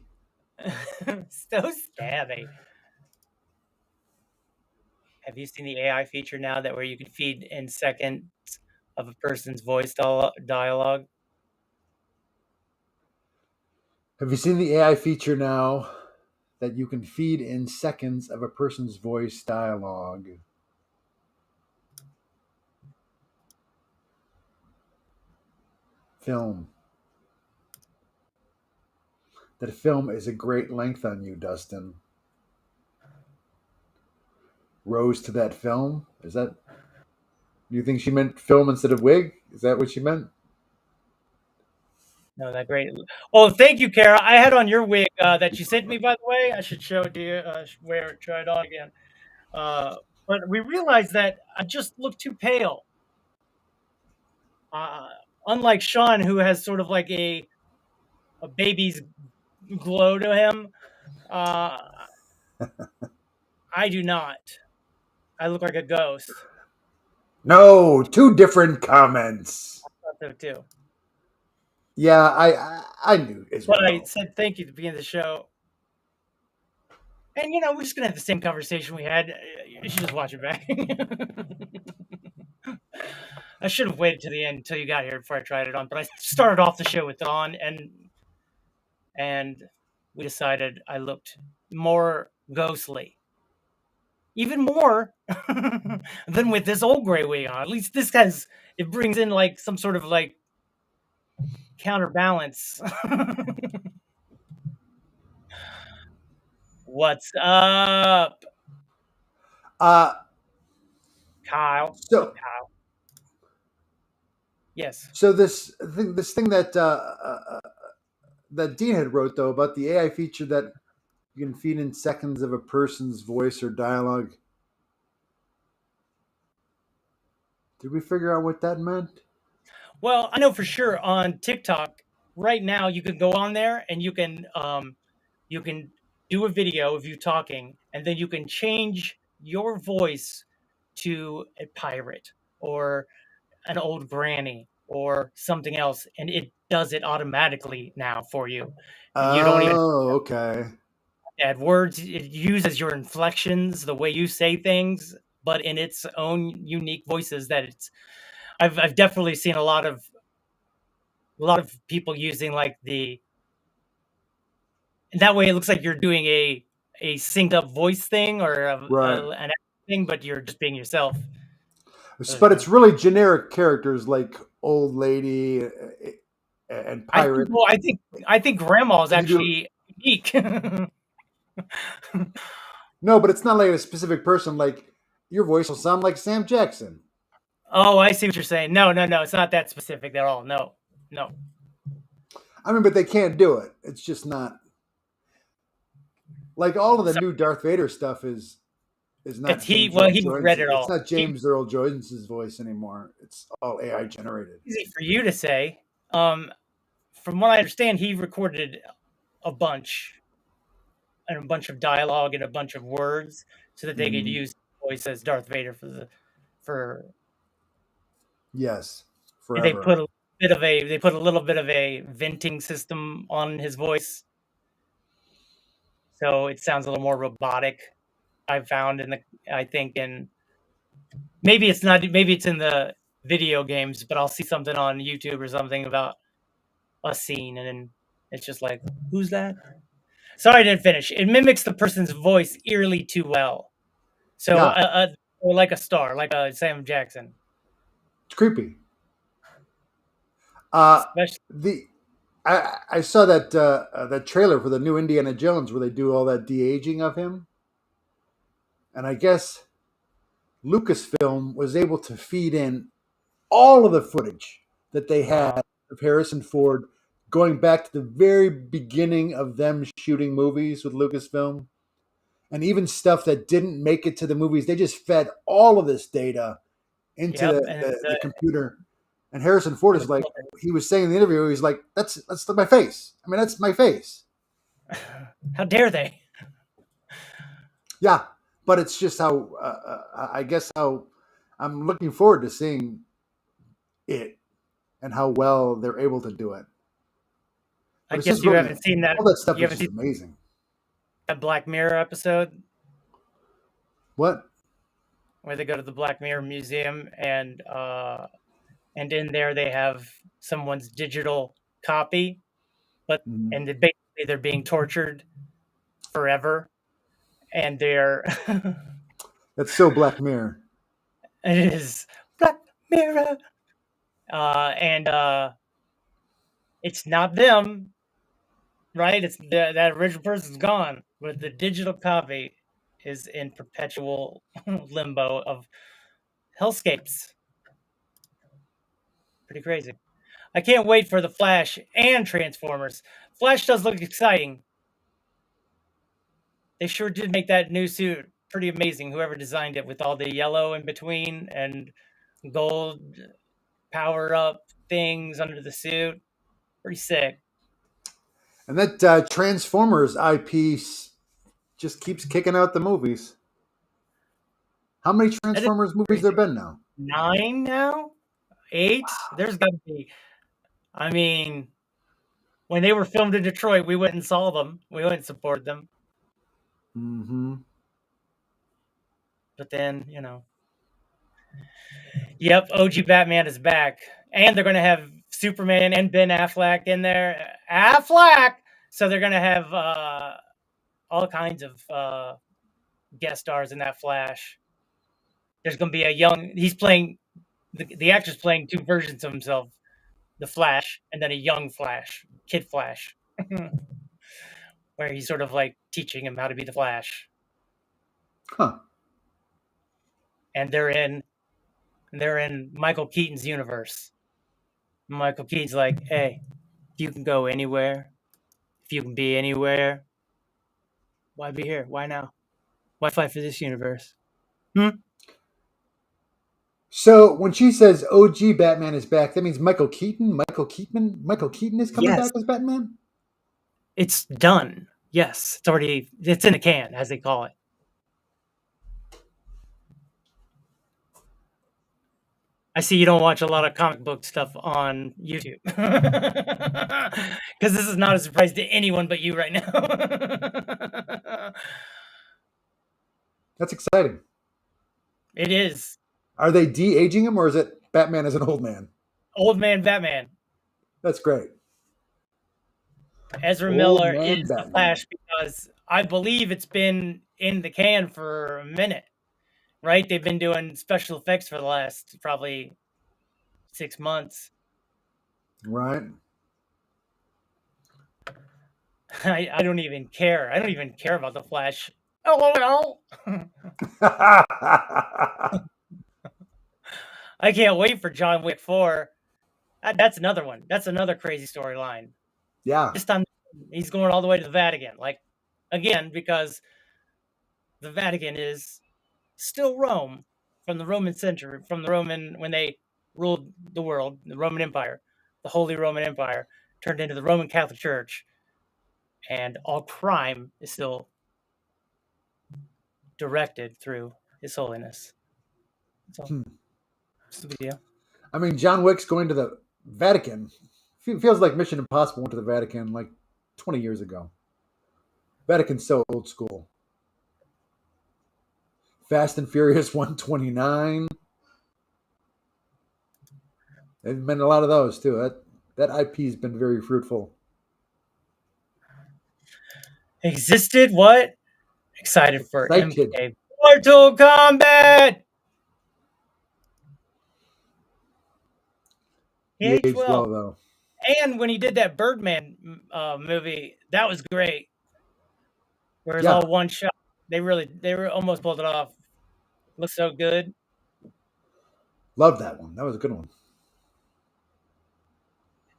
So stabby. Have you seen the AI feature now where you can feed in seconds of a person's voice dialogue? Have you seen the AI feature now that you can feed in seconds of a person's voice dialogue? Film. That film is a great length on you, Dustin. Rose to that film? Is that... Do you think she meant film instead of wig? Is that what she meant? No, that great. Oh, thank you, Kara. I had on your wig that you sent me, by the way. I should show it to you. Wear it, try it on again. But we realized that I just look too pale. Unlike Sean, who has sort of like a baby's glow to him, I do not. I look like a ghost. No, two different comments. I thought so too. Yeah, I knew as well. But I said thank you at the beginning of the show. And, we're just going to have the same conversation we had. You should just watch it back. I should have waited to the end until you got here before I tried it on. But I started off the show with it on, and we decided I looked more ghostly. Even more than with this old gray wig on. At least this it brings in like some sort of like counterbalance. What's up? Kyle. So, Kyle. Yes. So this thing that that Dean had wrote though about the AI feature that you can feed in seconds of a person's voice or dialogue. Did we figure out what that meant? Well, I know for sure on TikTok right now you can go on there and you can do a video of you talking, and then you can change your voice to a pirate or an old granny or something else, and it does it automatically now for you. And you don't even okay. add words. It uses your inflections, the way you say things, but in its own unique voices. That it's. I've definitely seen a lot of people using like the. And that way, it looks like you're doing a synced up voice thing or an thing, but you're just being yourself. But it's really generic characters like old lady and pirate. I think grandma is actually unique. No, but it's not like a specific person. Like your voice will sound like Sam Jackson. Oh, I see what you're saying. No, it's not that specific at all. No. I mean, but they can't do it. It's just not like all of the new Darth Vader stuff is not. He read it all. It's not James Earl Jones's voice anymore. It's all AI generated. Easy for you to say. From what I understand, he recorded a bunch of dialogue and a bunch of words so that they could use his voice as Darth Vader for. Yes, forever. They put a little bit of a venting system on his voice, so it sounds a little more robotic. I've found maybe it's not. Maybe it's in the video games, but I'll see something on YouTube or something about a scene, and then it's just like, who's that? Sorry, I didn't finish. It mimics the person's voice eerily too well. So, like a star, like a Sam Jackson. It's creepy. I saw that trailer for the new Indiana Jones where they do all that de-aging of him, and I guess Lucasfilm was able to feed in all of the footage that they had of Harrison Ford going back to the very beginning of them shooting movies with Lucasfilm, and even stuff that didn't make it to the movies. They just fed all of this data into the computer. And Harrison Ford is like, he was saying in the interview, he's like, that's my face. I mean, that's my face. How dare they? Yeah, but it's just how, I guess how I'm looking forward to seeing it and how well they're able to do it. But I guess you haven't seen that. All that stuff is just amazing. That Black Mirror episode? What? Where they go to the Black Mirror Museum and in there they have someone's digital copy, and basically they're being tortured forever, and they're that's so Black Mirror. It is Black Mirror, and it's not them, right? It's that original person's gone, but the digital copy is in perpetual limbo of hellscapes. Pretty crazy. I can't wait for the Flash and Transformers. Flash does look exciting. They sure did make that new suit pretty amazing. Whoever designed it with all the yellow in between and gold power up things under the suit. Pretty sick. And that Transformers IP just keeps kicking out the movies. How many Transformers movies there been now? 9 now? 8? There's got to be. I mean, when they were filmed in Detroit, we went and saw them. We went and supported them. Mm-hmm. But then, Yep, OG Batman is back. And they're going to have Superman and Ben Affleck in there. Affleck! So they're going to have all kinds of guest stars in that Flash. There's going to be he's playing, the actor's playing two versions of himself. The Flash, and then a young Flash, Kid Flash. Where he's sort of like teaching him how to be the Flash. Huh. And they're in Michael Keaton's universe. Michael Keaton's like, hey, if you can go anywhere, if you can be anywhere, why be here? Why now? Why fight for this universe? So when she says OG Batman is back, that means Michael Keaton is coming back as Batman? It's done. Yes. It's in the can, as they call it. I see you don't watch a lot of comic book stuff on YouTube. Because this is not a surprise to anyone but you right now. That's exciting. It is. Are they de-aging him, or is it Batman as an old man? Old man Batman. That's great. Ezra Old Miller man is Batman. the Flash because I believe it's been in the can for a minute, right? They've been doing special effects for the last probably 6 months. Right. I don't even care. I don't even care about the Flash. Oh, I can't wait for John Wick 4. That's another one. That's another crazy storyline. Yeah. This time he's going all the way to the Vatican. Like, again, because the Vatican is still Rome from the Roman century, from the Roman, when they ruled the world, the Roman Empire, the Holy Roman Empire turned into the Roman Catholic Church. And all crime is still directed through His Holiness. So, it's the deal. I mean, John Wick's going to the Vatican. Feels like Mission Impossible went to the Vatican like 20 years ago. Vatican's so old school. Fast and Furious 129. There've been a lot of those too. That IP's been very fruitful. Existed what? Excited for Excited. MK. Mortal Kombat! He aged well, though. And when he did that Birdman movie, that was great. Where it's all one shot. They were almost pulled it off. Looks so good. Love that one. That was a good one.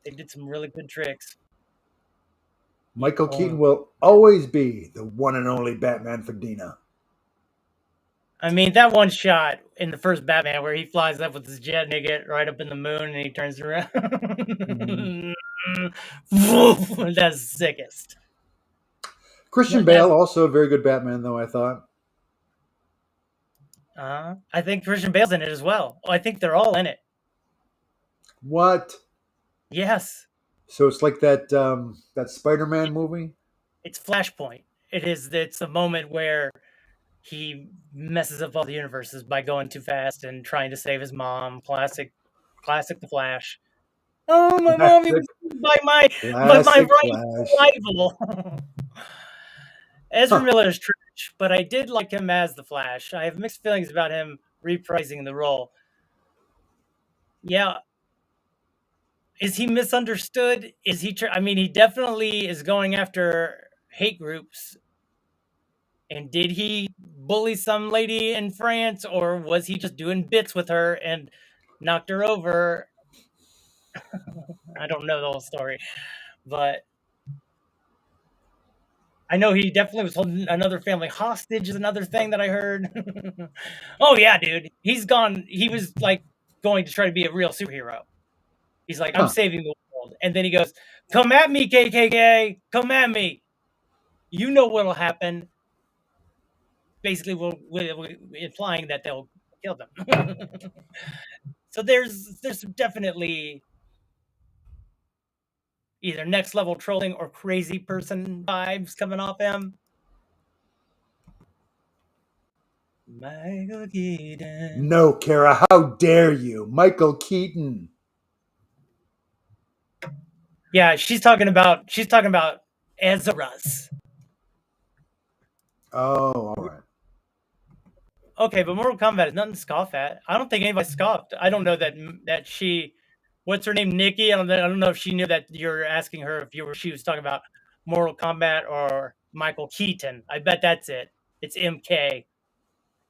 They did some really good tricks. Michael Keaton will always be the one and only Batman for Dina. I mean, that one shot in the first Batman where he flies up with his jet and they get right up in the moon and he turns around. That's sickest. Christian Bale, also a very good Batman, though, I thought. I think Christian Bale's in it as well. I think they're all in it. What? Yes. So it's like that that Spider-Man movie? It's Flashpoint. It's a moment where he messes up all the universes by going too fast and trying to save his mom. Classic The Flash. Oh, my mommy was by my rival. Ezra Miller is trash, but I did like him as the Flash. I have mixed feelings about him reprising the role. Yeah. Is he misunderstood? Is he? I mean, he definitely is going after hate groups. And did he bully some lady in France, or was he just doing bits with her and knocked her over? I don't know the whole story, but I know he definitely was holding another family hostage is another thing that I heard. Oh, yeah, dude. He was like going to try to be a real superhero. He's like, I'm saving the world. And then he goes, come at me, KKK. Come at me. You know what'll happen. Basically, we're implying that they'll kill them. So there's definitely either next level trolling or crazy person vibes coming off him. Michael Keaton. No, Kara, how dare you? Michael Keaton. Yeah, she's talking about Ezra's. Oh, all right. Okay, but Mortal Kombat is nothing to scoff at. I don't think anybody scoffed. I don't know that she, what's her name, Nikki? I don't know if she knew that you're asking her if she was talking about Mortal Kombat or Michael Keaton. I bet that's it. It's MK.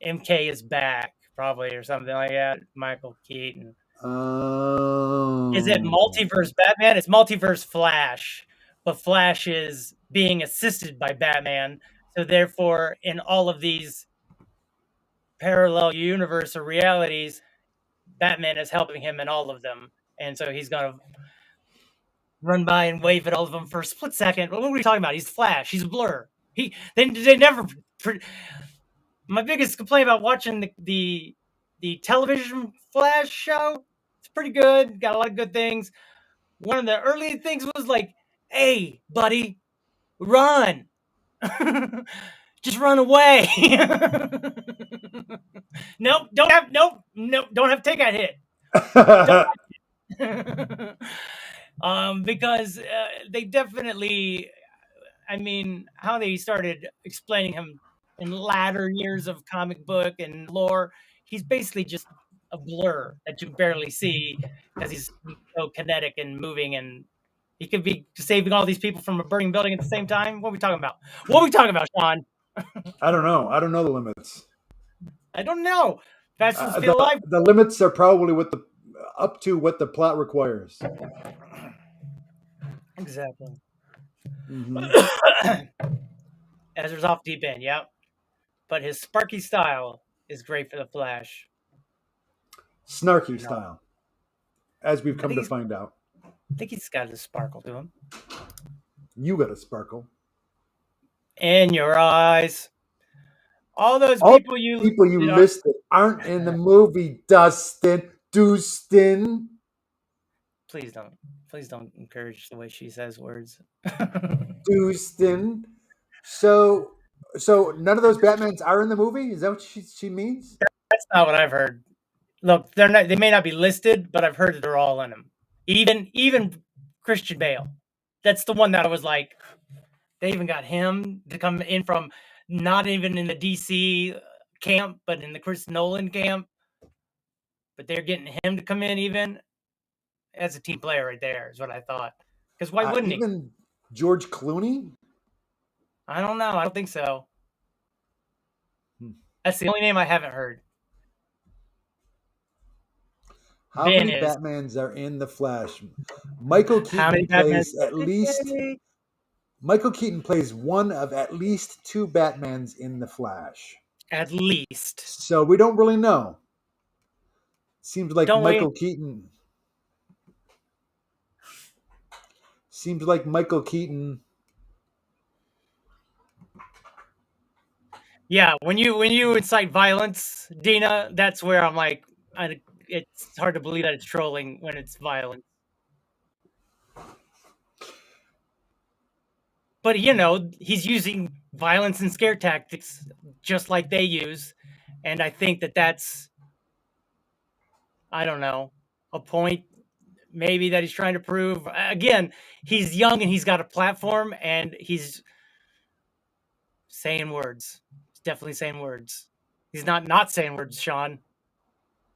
MK is back, probably, or something like that. Michael Keaton. Is it multiverse Batman? It's multiverse Flash, but Flash is being assisted by Batman. So therefore, in all of these parallel universe or realities, Batman is helping him in all of them. And so he's going to run by and wave at all of them for a split second. What are we talking about? He's Flash. He's Blur. They never... My biggest complaint about watching the the television Flash show. It's pretty good. Got a lot of good things. One of the early things was like, "Hey, buddy, run." Just run away. Nope, don't have to take that hit. Because they definitely, I mean, how they started explaining him in latter years of comic book and lore, he's basically just a blur that you barely see because he's so kinetic and moving, and he could be saving all these people from a burning building at the same time. What are we talking about? What are we talking about, Sean? I don't know. I don't know the limits. I don't know. Fast and Feel Alive. The limits are probably up to what the plot requires. Exactly. Mm-hmm. Ezra's off deep end, yeah. But his sparky style is great for the Flash. Snarky style, as we've come to find out. I think he's got a sparkle to him. You got a sparkle. In your eyes. All those people you listed aren't in the movie, DUSTiN. Please don't encourage the way she says words. DUSTiN. So none of those Batmans are in the movie? Is that what she means? That's not what I've heard. Look, they may not be listed, but I've heard that they're all in them. Even Christian Bale. That's the one that I was like, they even got him to come in from not even in the DC camp, but in the Chris Nolan camp. But they're getting him to come in even as a team player right there is what I thought. Because why wouldn't even George Clooney? I don't know. I don't think so. That's the only name I haven't heard. How many Batmans are in the Flash? Michael Keaton plays one of at least two Batmans in the Flash. At least. So we don't really know. Seems like Michael Keaton. Seems like Michael Keaton. Yeah, when you incite violence, Dina, that's where I'm like, it's hard to believe that it's trolling when it's violent. But he's using violence and scare tactics just like they use, and I think that's, I don't know, a point maybe that he's trying to prove. Again, he's young and he's got a platform, and he's saying words. He's definitely saying words. He's not saying words, Sean.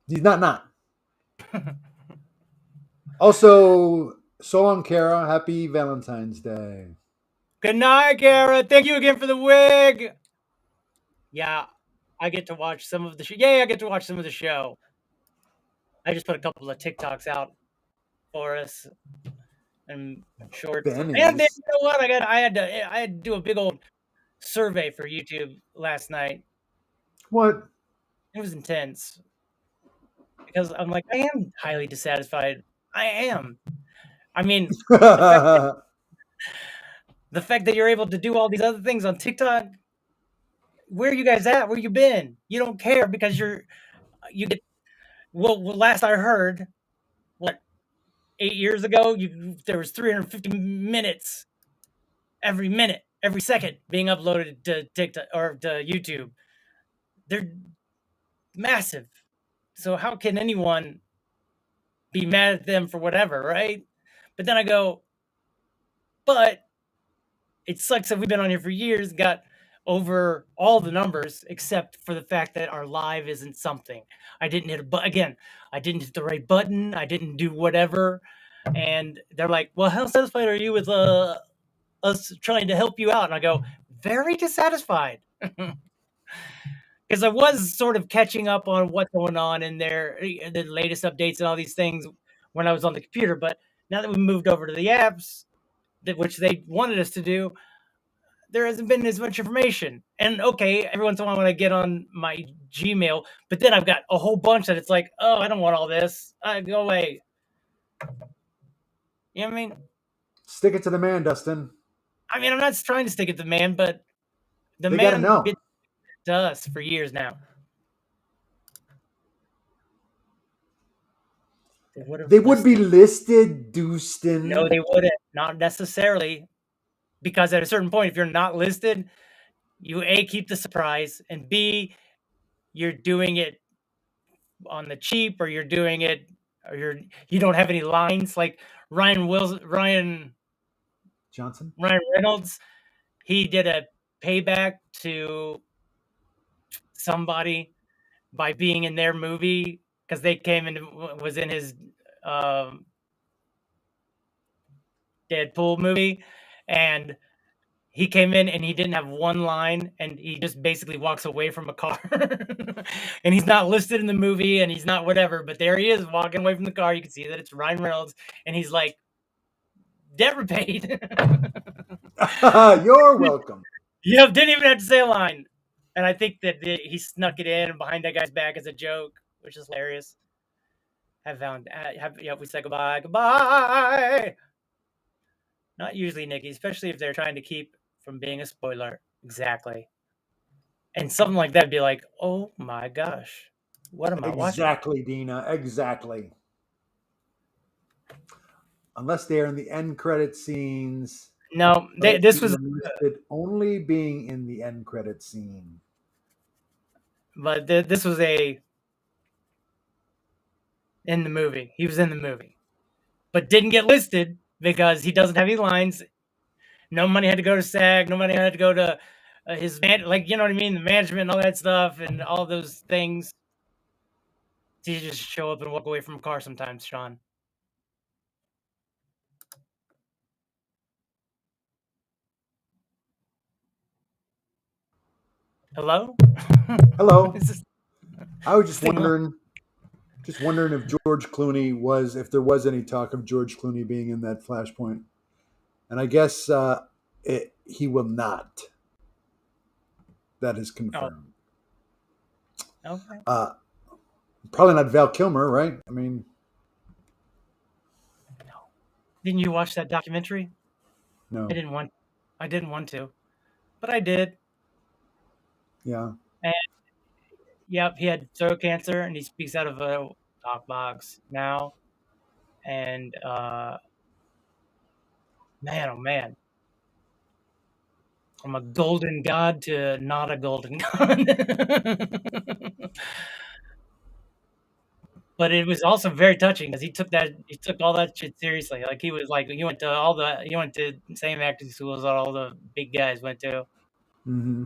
He's not. Also, so long, Kara. Happy Valentine's Day. Good night, Kara. Thank you again for the wig. Yeah, I get to watch some of the show. Yay, I get to watch some of the show. I just put a couple of TikToks out for us and shorts. And then, you know what? I had to do a big old survey for YouTube last night. What? It was intense. Because I'm like, I am highly dissatisfied. I am. I mean, the fact that you're able to do all these other things on TikTok, where are you guys at? Where you been? You don't care because you get. Well, last I heard, 8 years ago, there was 350 minutes every second being uploaded to TikTok or to YouTube. They're massive. So how can anyone be mad at them for whatever, right? But then I go, but it sucks that we've been on here for years, got over all the numbers, except for the fact that our live isn't something. I didn't hit I didn't hit the right button. I didn't do whatever. And they're like, well, how satisfied are you with us trying to help you out? And I go, very dissatisfied. Because I was sort of catching up on what's going on in the latest updates and all these things when I was on the computer. But now that we moved over to the apps, which they wanted us to do, there hasn't been as much information. And okay, every once in a while when I get on my Gmail, but then I've got a whole bunch that it's like, oh, I don't want all this. Go away. You know what I mean? Stick it to the man, Dustin. I mean, I'm not trying to stick it to the man, but the they man gotta know. to us for years now. They would be listed, DUSTiN. No, they wouldn't. Not necessarily. Because at a certain point, if you're not listed, you A, keep the surprise, and B, you're doing it on the cheap, or you're doing it, or you don't have any lines. Like Ryan Johnson? Ryan Reynolds, he did a payback to somebody by being in their movie because they came in, was in his Deadpool movie, and he came in and he didn't have one line, and he just basically walks away from a car. And he's not listed in the movie, and he's not whatever, but there he is walking away from the car. You can see that it's Ryan Reynolds, and he's like, debt repaid. You're welcome. Yep, didn't even have to say a line. And I think that he snuck it in behind that guy's back as a joke, which is hilarious. We say goodbye. Goodbye. Not usually, Nikki, especially if they're trying to keep from being a spoiler. Exactly. And something like that would be like, oh my gosh, what am I watching? Exactly, Dina. Exactly. Unless they're in the end credit scenes. No, this was listed only being in the end credit scene. But this was in the movie. He was in the movie, but didn't get listed because he doesn't have any lines. No money had to go to SAG. No money had to go to his man, like, you know what I mean, the management and all that stuff and all those things. You just show up and walk away from a car sometimes, Sean. Hello? Hello. I was just wondering if George Clooney if there was any talk of George Clooney being in that Flashpoint. And I guess he will not. That is confirmed. Oh. Okay. Probably not Val Kilmer, right? I mean, no. Didn't you watch that documentary? No. I didn't want to, but I did. Yeah. And yep, he had throat cancer, and he speaks out of a talk box now. And man, oh man, from a golden god to not a golden god. But it was also very touching because he took all that shit seriously. Like, he was like, he went to the same acting schools that all the big guys went to. Mm-hmm.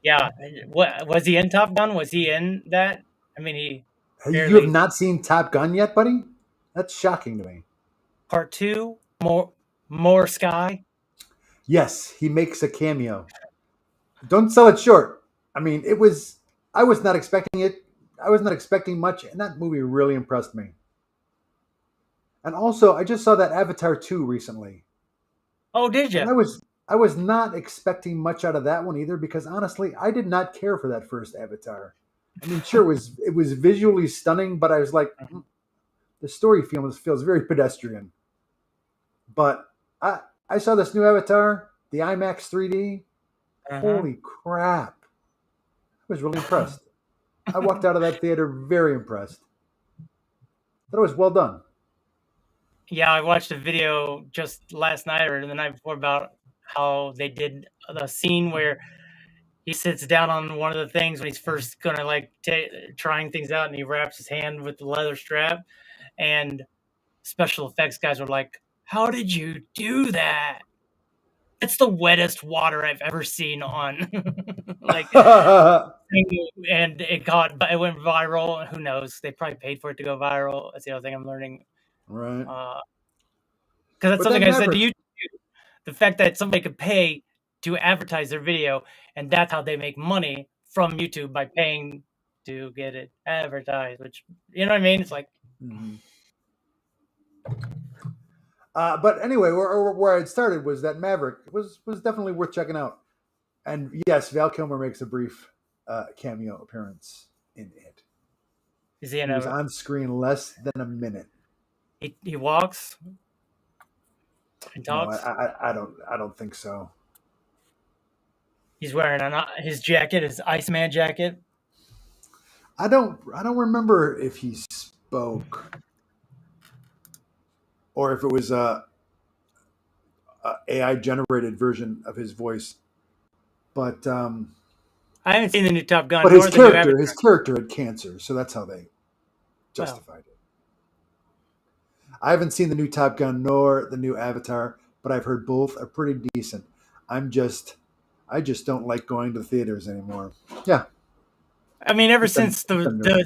Yeah. What was he in Top Gun? Was he in that? I mean, you have not seen Top Gun yet, buddy? That's shocking to me. Part 2, more Sky. Yes, he makes a cameo. Don't sell it short. I mean, I was not expecting it. I was not expecting much, and that movie really impressed me. And also, I just saw that Avatar 2 recently. Oh, did you? And I was not expecting much out of that one either, because honestly, I did not care for that first Avatar. I mean, sure, it was visually stunning, but I was like, the story feels very pedestrian. But I saw this new Avatar, the IMAX 3D. Holy crap. I was really impressed. I walked out of that theater very impressed. Thought it was well done. Yeah, I watched a video just last night or the night before about how they did the scene where he sits down on one of the things when he's first gonna trying things out, and he wraps his hand with the leather strap, and special effects guys were like, "How did you do that? It's the wettest water I've ever seen on." And it went viral. Who knows? They probably paid for it to go viral. That's the other thing I'm learning. Right. Because that's something I said to you. The fact that somebody could pay to advertise their video, and that's how they make money from YouTube, by paying to get it advertised, which, you know what I mean? It's like... Mm-hmm. But anyway, where I started was that Maverick was definitely worth checking out. And yes, Val Kilmer makes a brief cameo appearance in it. Is he He was on screen less than a minute. He walks and talks? No, I don't think so. He's wearing his jacket, his Iceman jacket. I don't remember if he spoke, or if it was a AI generated version of his voice. But I haven't seen the new Top Gun. but Nor the new Avatar. his character had cancer, so that's how they justified it. I haven't seen the new Top Gun nor the new Avatar, but I've heard both are pretty decent. I just don't like going to the theaters anymore. Yeah. I mean, ever since the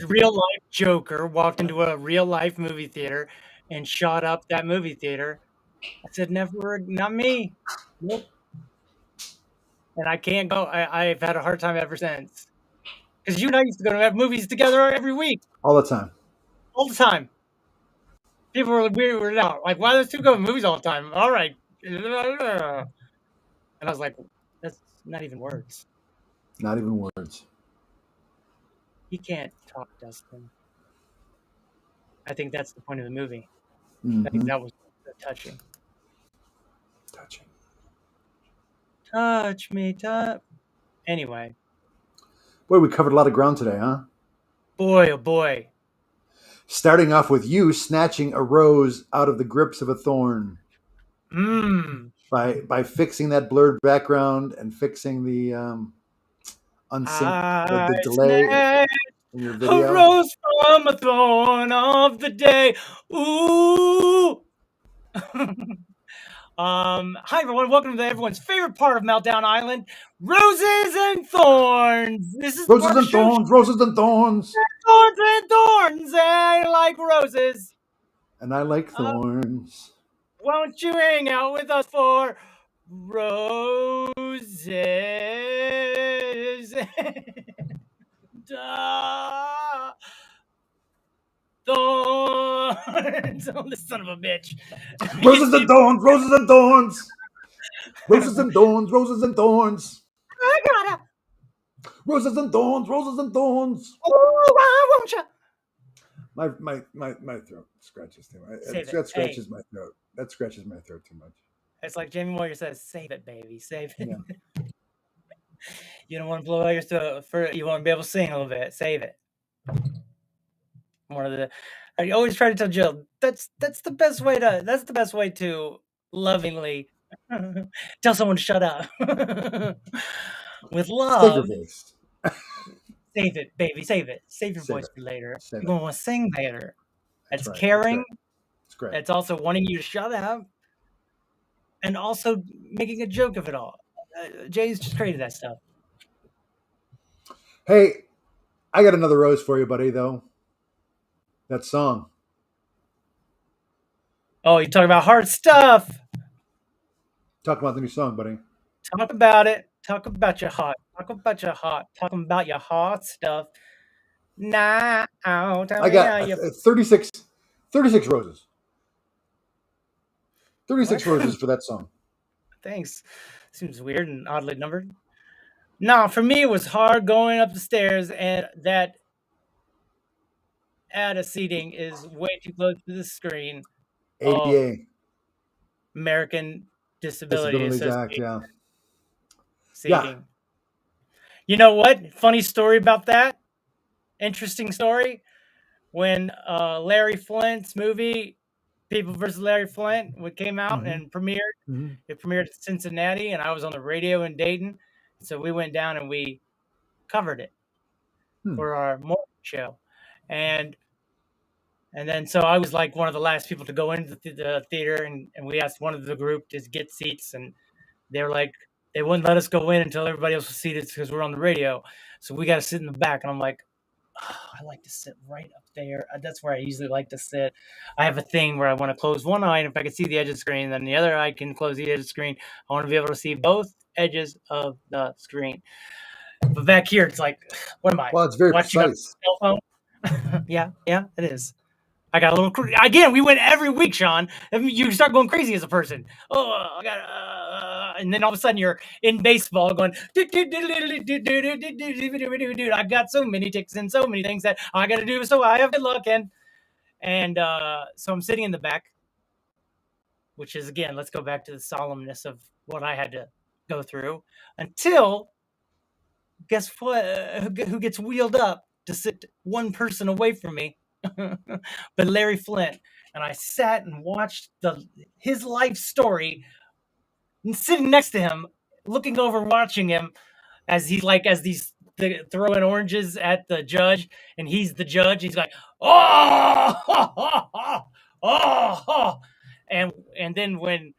real life Joker walked into a real life movie theater and shot up that movie theater, I said, never, not me. Nope. And I can't go. I've had a hard time ever since. Because you and I used to go to movies together every week. All the time. All the time. People were weirded out. Like, why do those two go to movies all the time? All right. And I was like, that's not even words. Not even words. He can't talk, Dustin. I think that's the point of the movie. Mm-hmm. I think that was touching. Touching. Touch me, touch. Anyway. Boy, we covered a lot of ground today, huh? Boy, oh boy. Starting off with you snatching a rose out of the grips of a thorn. By fixing that blurred background and fixing the the delay in your video. A rose from a thorn of the day. Ooh. Hi everyone, welcome to everyone's favorite part of Meltdown Island, Roses and Thorns. This is Roses and Thorns, Roses and Thorns. Thorns and Thorns, and I like roses. And I like thorns. Won't you hang out with us for roses? Thorns. Oh, this son of a bitch. Roses and thorns, roses and thorns. Roses and thorns, roses and thorns. I gotta. Roses and thorns, roses and thorns. Oh, why won't you? My throat scratches too much. That scratches my throat. That scratches my throat too much. It's like Jamie Moyer says, "Save it, baby, save it." Yeah. You don't want to blow out your throat. You want to be able to sing a little bit. Save it. I always try to tell Jill that's the best way to lovingly tell someone to shut up with love. Save your voice. Save it, baby. Save it. Save your voice for later. You're going to want to sing later. That's right. Caring. It's great. It's also wanting you to shut up, and also making a joke of it all. Jay's just created that stuff. Hey, I got another rose for you, buddy. Though. That song. Oh, you talking about hard stuff. Talk about the new song, buddy. Talk about it. Talk about your heart. Talking about your hot stuff. Now, I got 36 roses. 36 roses for that song. Thanks. Seems weird and oddly numbered. No, for me, it was hard going up the stairs, and that ADA seating is way too close to the screen. ADA. American Disabilities Act, yeah. Seating. Yeah. You know what? Funny story about that. Interesting story. When Larry Flint's movie, People vs. Larry Flint, came out and premiered, it premiered in Cincinnati, and I was on the radio in Dayton. So we went down and we covered it for our morning show. And then so I was like one of the last people to go into the theater, and we asked one of the group to get seats, and they were like, they wouldn't let us go in until everybody else was seated because we're on the radio. So we got to sit in the back. And I'm like, oh, I like to sit right up there. That's where I usually like to sit. I have a thing where I want to close one eye, and if I can see the edge of the screen, then the other eye can close the edge of the screen. I want to be able to see both edges of the screen. But back here, it's like, what am I? Well, it's very watching precise. cell phone? yeah, it is. I got a little again. We went every week, Sean. You start going crazy as a person. Oh, I got, and then all of a sudden you're in baseball going. I got so many ticks and so many things that I got to do. So I have good luck, and so I'm sitting in the back, which is again. Let's go back to the solemnness of what I had to go through until. Guess what? Who gets wheeled up to sit one person away from me but Larry Flint. And I sat and watched his life story, and sitting next to him, looking over, watching him as he's like, as these throwing oranges at the judge, and he's the judge. He's like, oh, and then when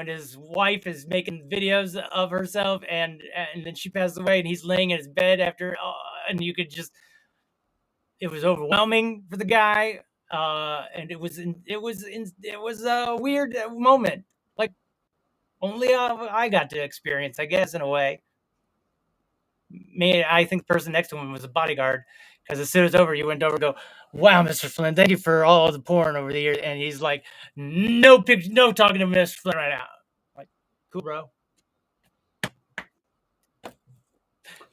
his wife is making videos of herself, and then she passes away, and he's laying in his bed after, and you could just, it was overwhelming for the guy, and it was a weird moment, like only I got to experience, I guess, in a way. I think the person next to him was a bodyguard, because as soon as over, you went over and go, "Wow, Mr. Flynn, thank you for all the porn over the years." And he's like, "No picture, no talking to Mr. Flynn right now." Like, cool, bro.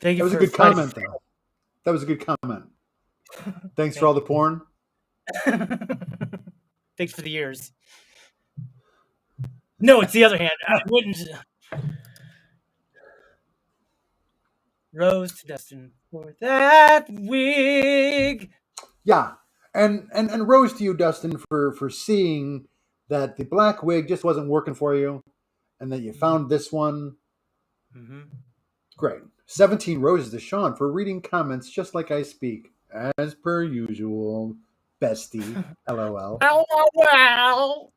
Thank you. That was a good comment, though. That was a good comment. Thanks for all the porn. Thanks for the years. No, it's the other hand. I wouldn't. Rose to Dustin for that wig. Yeah, and rose to you, Dustin, for seeing that the black wig just wasn't working for you, and that you found this one. Mm-hmm. Great. 17 roses to Sean for reading comments just like I speak, as per usual. Bestie, LOL. LOL.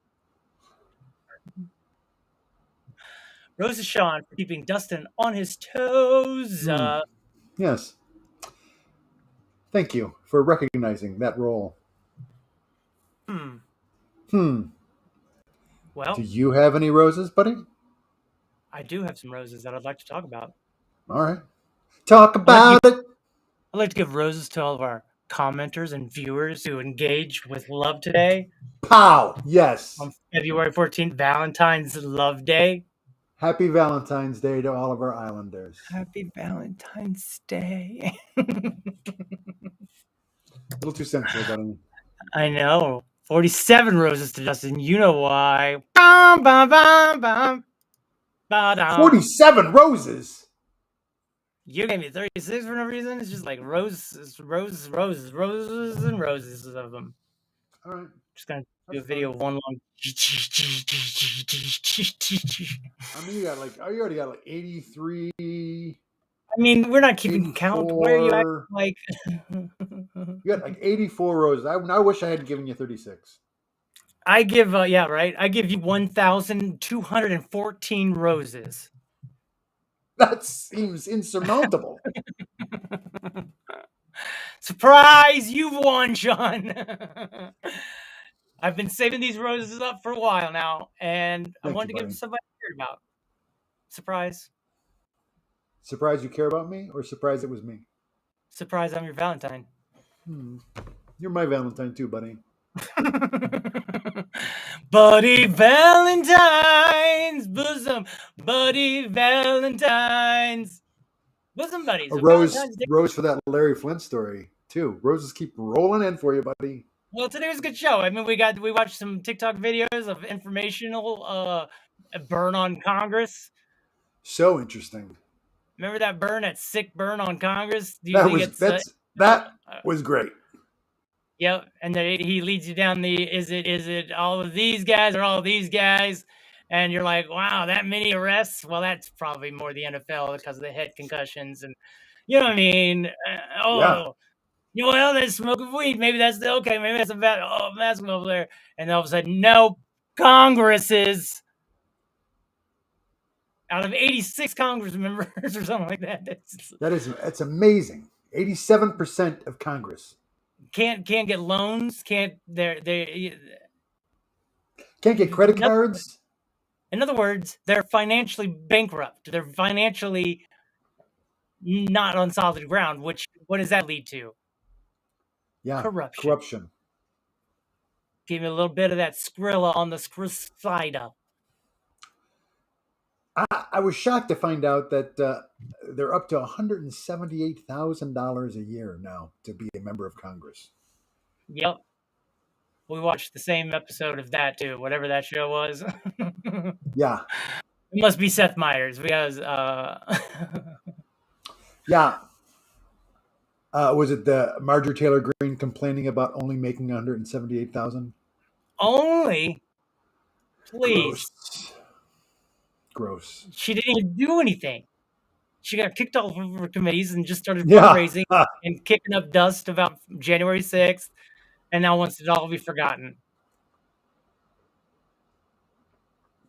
Rose to Sean for keeping Dustin on his toes. Yes. Thank you for recognizing that role. Well, do you have any roses, buddy? I do have some roses that I'd like to talk about. All right. Talk about it. I'd like to give roses to all of our commenters and viewers who engaged with love today. Pow! Yes. On February 14th, Valentine's Love Day. Happy Valentine's Day to all of our Islanders. Happy Valentine's Day. A little too sensitive, buddy. I know. 47 roses to Dustin. You know why. Bum, bum, bum, bum. 47 roses? You gave me 36 for no reason. It's just like roses, and roses of them. All right. Just gonna do a video of one long. I mean, you already got like 83. I mean, we're not keeping count. Where are you at? Like, you got like 84 roses. I wish I had given you 36. I give, yeah, right. I give you 1,214 roses. That seems insurmountable. Surprise! You've won, Sean. I've been saving these roses up for a while now, and I wanted to give them somebody I cared about. Surprise. Surprise you care about me, or surprise it was me? Surprise, I'm your Valentine. You're my Valentine too, buddy. Buddy Valentine's bosom, Buddy Valentine's bosom buddies. A rose for that Larry Flint story too. Roses keep rolling in for you, buddy. Well, today was a good show. I mean, we watched some TikTok videos of informational burn on Congress. So interesting. Remember that sick burn on Congress? That was great. Yep, and then he leads you down is it all of these guys or all of these guys? And you're like, wow, that many arrests? Well, that's probably more the NFL because of the head concussions, and you know what I mean? Well, they're smoking weed. Maybe that's okay. Maybe that's a bad basketball player. And all of a sudden, no, Congress is out of 86 Congress members or something like that. That's amazing. 87% of Congress can't get loans. Can't get credit cards. In other words, they're financially bankrupt. They're financially not on solid ground. What does that lead to? Yeah, corruption. Give me a little bit of that Skrilla on the Skrilla. I was shocked to find out that they're up to $178,000 a year now to be a member of Congress. Yep. We watched the same episode of that too, whatever that show was. Yeah. It must be Seth Meyers because yeah. Was it the Marjorie Taylor Greene complaining about only making 178,000? Only, please. Gross. She didn't even do anything. She got kicked off of her committees and just started Yeah. fundraising and kicking up dust about January 6th, and now wants it all to be forgotten.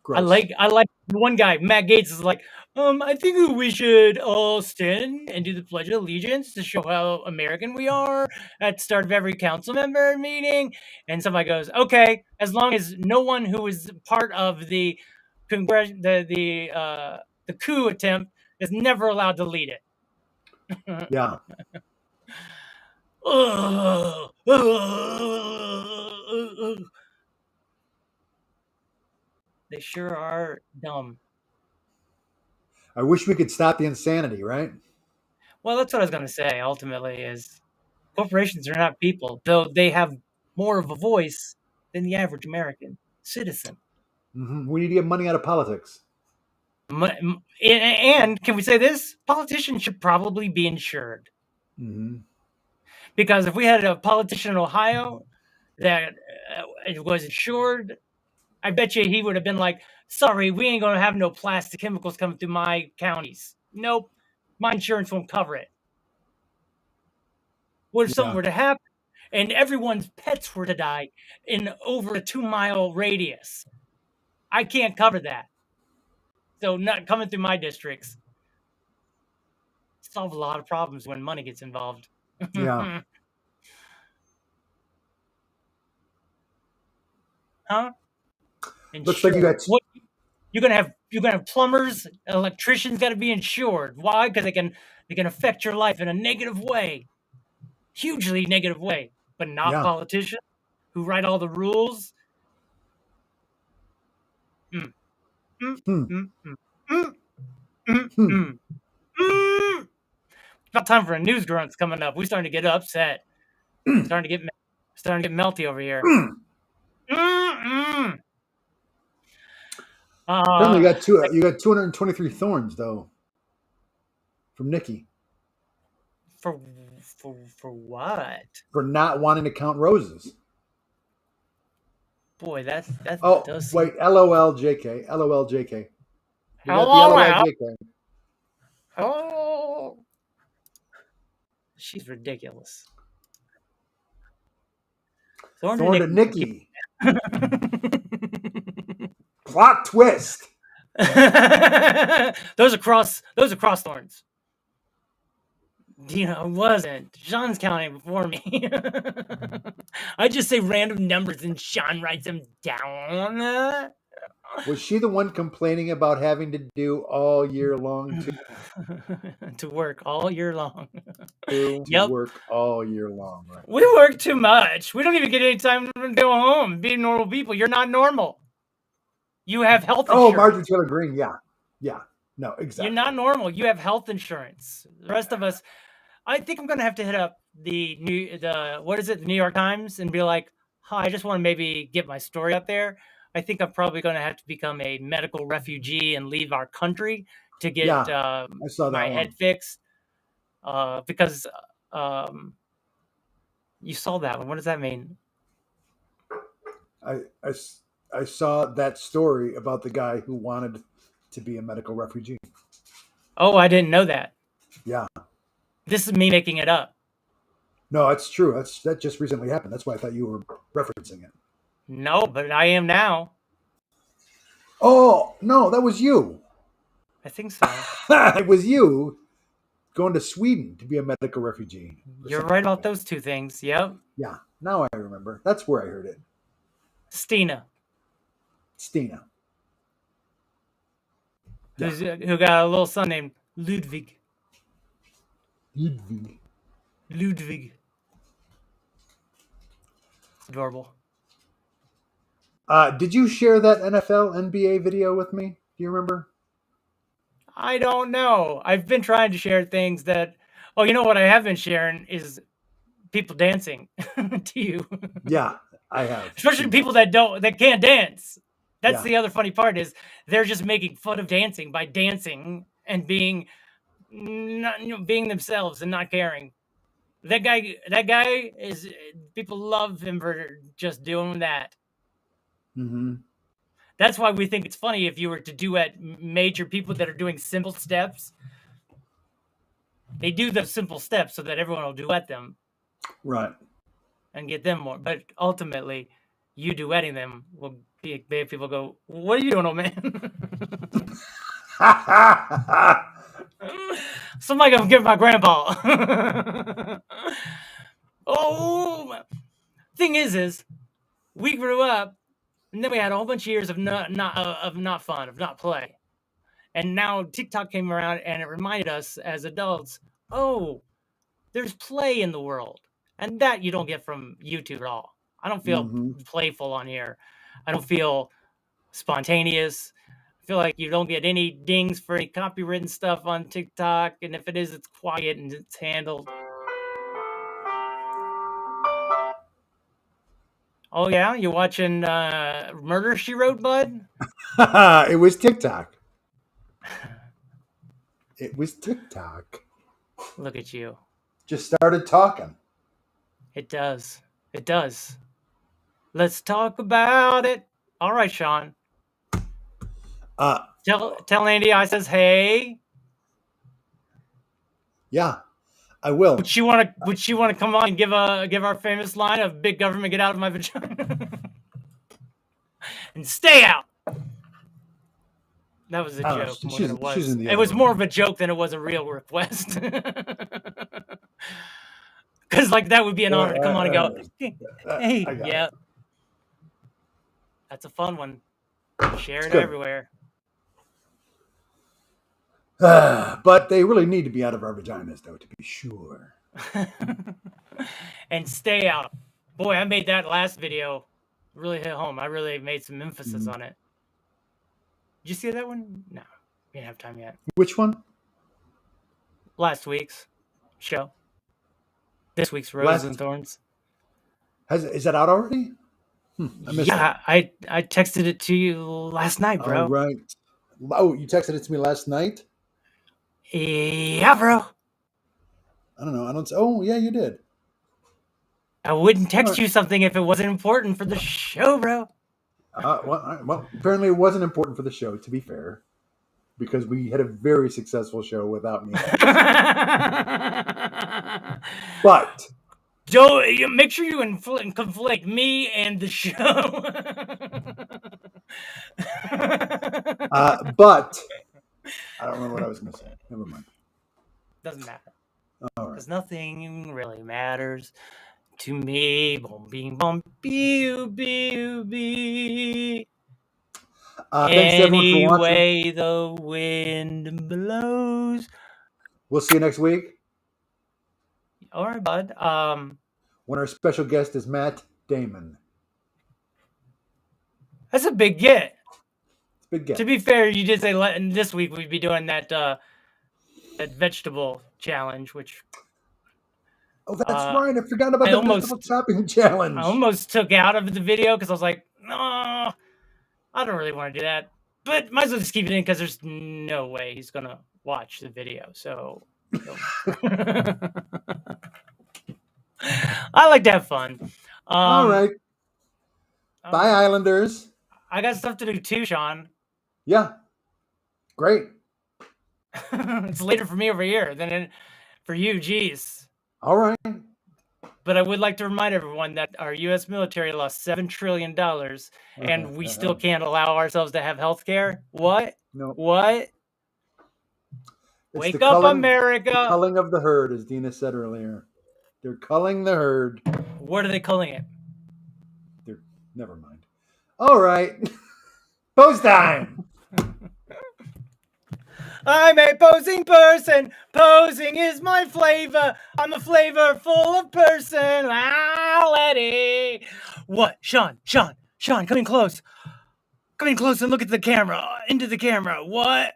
Gross. I like one guy, Matt Gaetz, is like, I think we should all stand and do the Pledge of Allegiance to show how American we are at the start of every council member meeting. And somebody goes, okay, as long as no one who is part of the coup attempt is never allowed to lead it. Yeah. They sure are dumb. I wish we could stop the insanity, right? Well, that's what I was going to say, ultimately, is corporations are not people, though they have more of a voice than the average American citizen. Mm-hmm. We need to get money out of politics. And can we say this? Politicians should probably be insured. Mm-hmm. Because if we had a politician in Ohio that was insured, I bet you he would have been like, sorry, we ain't going to have no plastic chemicals coming through my counties. Nope, my insurance won't cover it. What if something were to happen and everyone's pets were to die in over a 2-mile radius? I can't cover that. So not coming through my districts. Solve a lot of problems when money gets involved. Yeah. Huh? Looks like you got. You're gonna have plumbers, electricians got to be insured. Why? Because they can affect your life in a negative way, hugely negative way. But not politicians who write all the rules. About time for a news grunt's coming up. We're starting to get upset. starting to get melty over here. Apparently, you got 223 thorns though, from Nikki. For what? For not wanting to count roses. Boy, that's oh does wait, LOL JK, LOL JK. LOL JK. Oh, she's ridiculous. Thorn to Nikki. Plot twist. Those are cross thorns. It wasn't. Sean's counting before me. I just say random numbers and Sean writes them down. Was she the one complaining about having to do all year long to work all year long? To work all year long. Right? We work too much. We don't even get any time to go home and be normal people. You're not normal. You have health insurance. Oh, Marjorie Taylor Greene. Yeah. No, exactly. You're not normal. You have health insurance. The rest of us, I think I'm going to have to hit up the New York Times and be like, hi, I just want to maybe get my story out there. I think I'm probably going to have to become a medical refugee and leave our country to get my head fixed. Because you saw that one. What does that mean? I saw that story about the guy who wanted to be a medical refugee. Oh, I didn't know that. Yeah. This is me making it up. No, that's true. That just recently happened. That's why I thought you were referencing it. No, but I am now. Oh, no, that was you. I think so. It was you going to Sweden to be a medical refugee. You're right about those two things. Yep. Yeah. Now I remember. That's where I heard it. Stina. Who got a little son named Ludwig. Ludwig. It's adorable. Did you share that NFL NBA video with me? Do you remember? I don't know. I've been trying to share things that... Oh, you know what I have been sharing is people dancing to you. Yeah, I have. Especially people that can't dance. That's the other funny part is they're just making fun of dancing by dancing and being themselves and not caring. That guy is, people love him for just doing that. Mm-hmm. That's why we think it's funny if you were to duet major people that are doing simple steps. They do those simple steps so that everyone will duet them. Right. And get them more. But ultimately, you duetting them will make people go, what are you doing, old man? Somebody go give my grandpa. Oh, thing is we grew up, and then we had a whole bunch of years of not fun, of not play, and now TikTok came around, and it reminded us as adults, oh, there's play in the world, and that you don't get from YouTube at all. I don't feel playful on here. I don't feel spontaneous. I feel like you don't get any dings for any copywritten stuff on TikTok, and if it is, it's quiet and it's handled. Oh yeah, you watching Murder, She Wrote, bud? It was TikTok. It was TikTok. Look at you. Just started talking. It does. It does. Let's talk about it. All right, Sean. Tell Andy I says hey. Yeah, I will. Would she want to come on and give our famous line of "Big government, get out of my vagina" and stay out? That was a joke. More than it was. It was more of a joke than it was a real request. Because like that would be an honor to come on and go, hey, yeah. That's a fun one. Share it everywhere. But they really need to be out of our vaginas, though, to be sure. And stay out. Boy, I made that last video really hit home. I really made some emphasis on it. Did you see that one? No, we didn't have time yet. Which one? Last week's show. This week's Roses and Thorns. Is that out already? Yeah, I texted it to you last night, bro. All right. Oh, you texted it to me last night? Yeah, bro. I don't know. Oh, yeah, you did. I wouldn't text you something if it wasn't important for the show, bro. Well, apparently it wasn't important for the show, to be fair, because we had a very successful show without me. But don't make sure you conflict me and the show. But I don't remember what I was going to say. Never mind. Doesn't matter. All right. Because nothing really matters to me. Boom, bing, boom, bee, bee, bee. Any way the wind blows. We'll see you next week. All right, bud. When our special guest is Matt Damon. That's a big get. It's a big get. To be fair, you did say this week we'd be doing that that vegetable challenge, which. Oh, that's right. I forgot about the vegetable chopping challenge. I almost took out of the video because I was like, no, I don't really want to do that. But might as well just keep it in because there's no way he's going to watch the video. So I like to have fun. All right. Bye, Islanders. I got stuff to do too, Sean. Yeah. Great. It's later for me over here than for you. Geez. All right. But I would like to remind everyone that our U.S. military lost $7 trillion, and we still can't allow ourselves to have health care. What? No. What? Wake up, America! The culling of the herd, as Dina said earlier. They're culling the herd. What are they culling it? Never mind. All right. Pose time! I'm a posing person. Posing is my flavor. I'm a flavorful person. Letty. What? Sean, come in close. Come in close and look at the camera. Into the camera. What?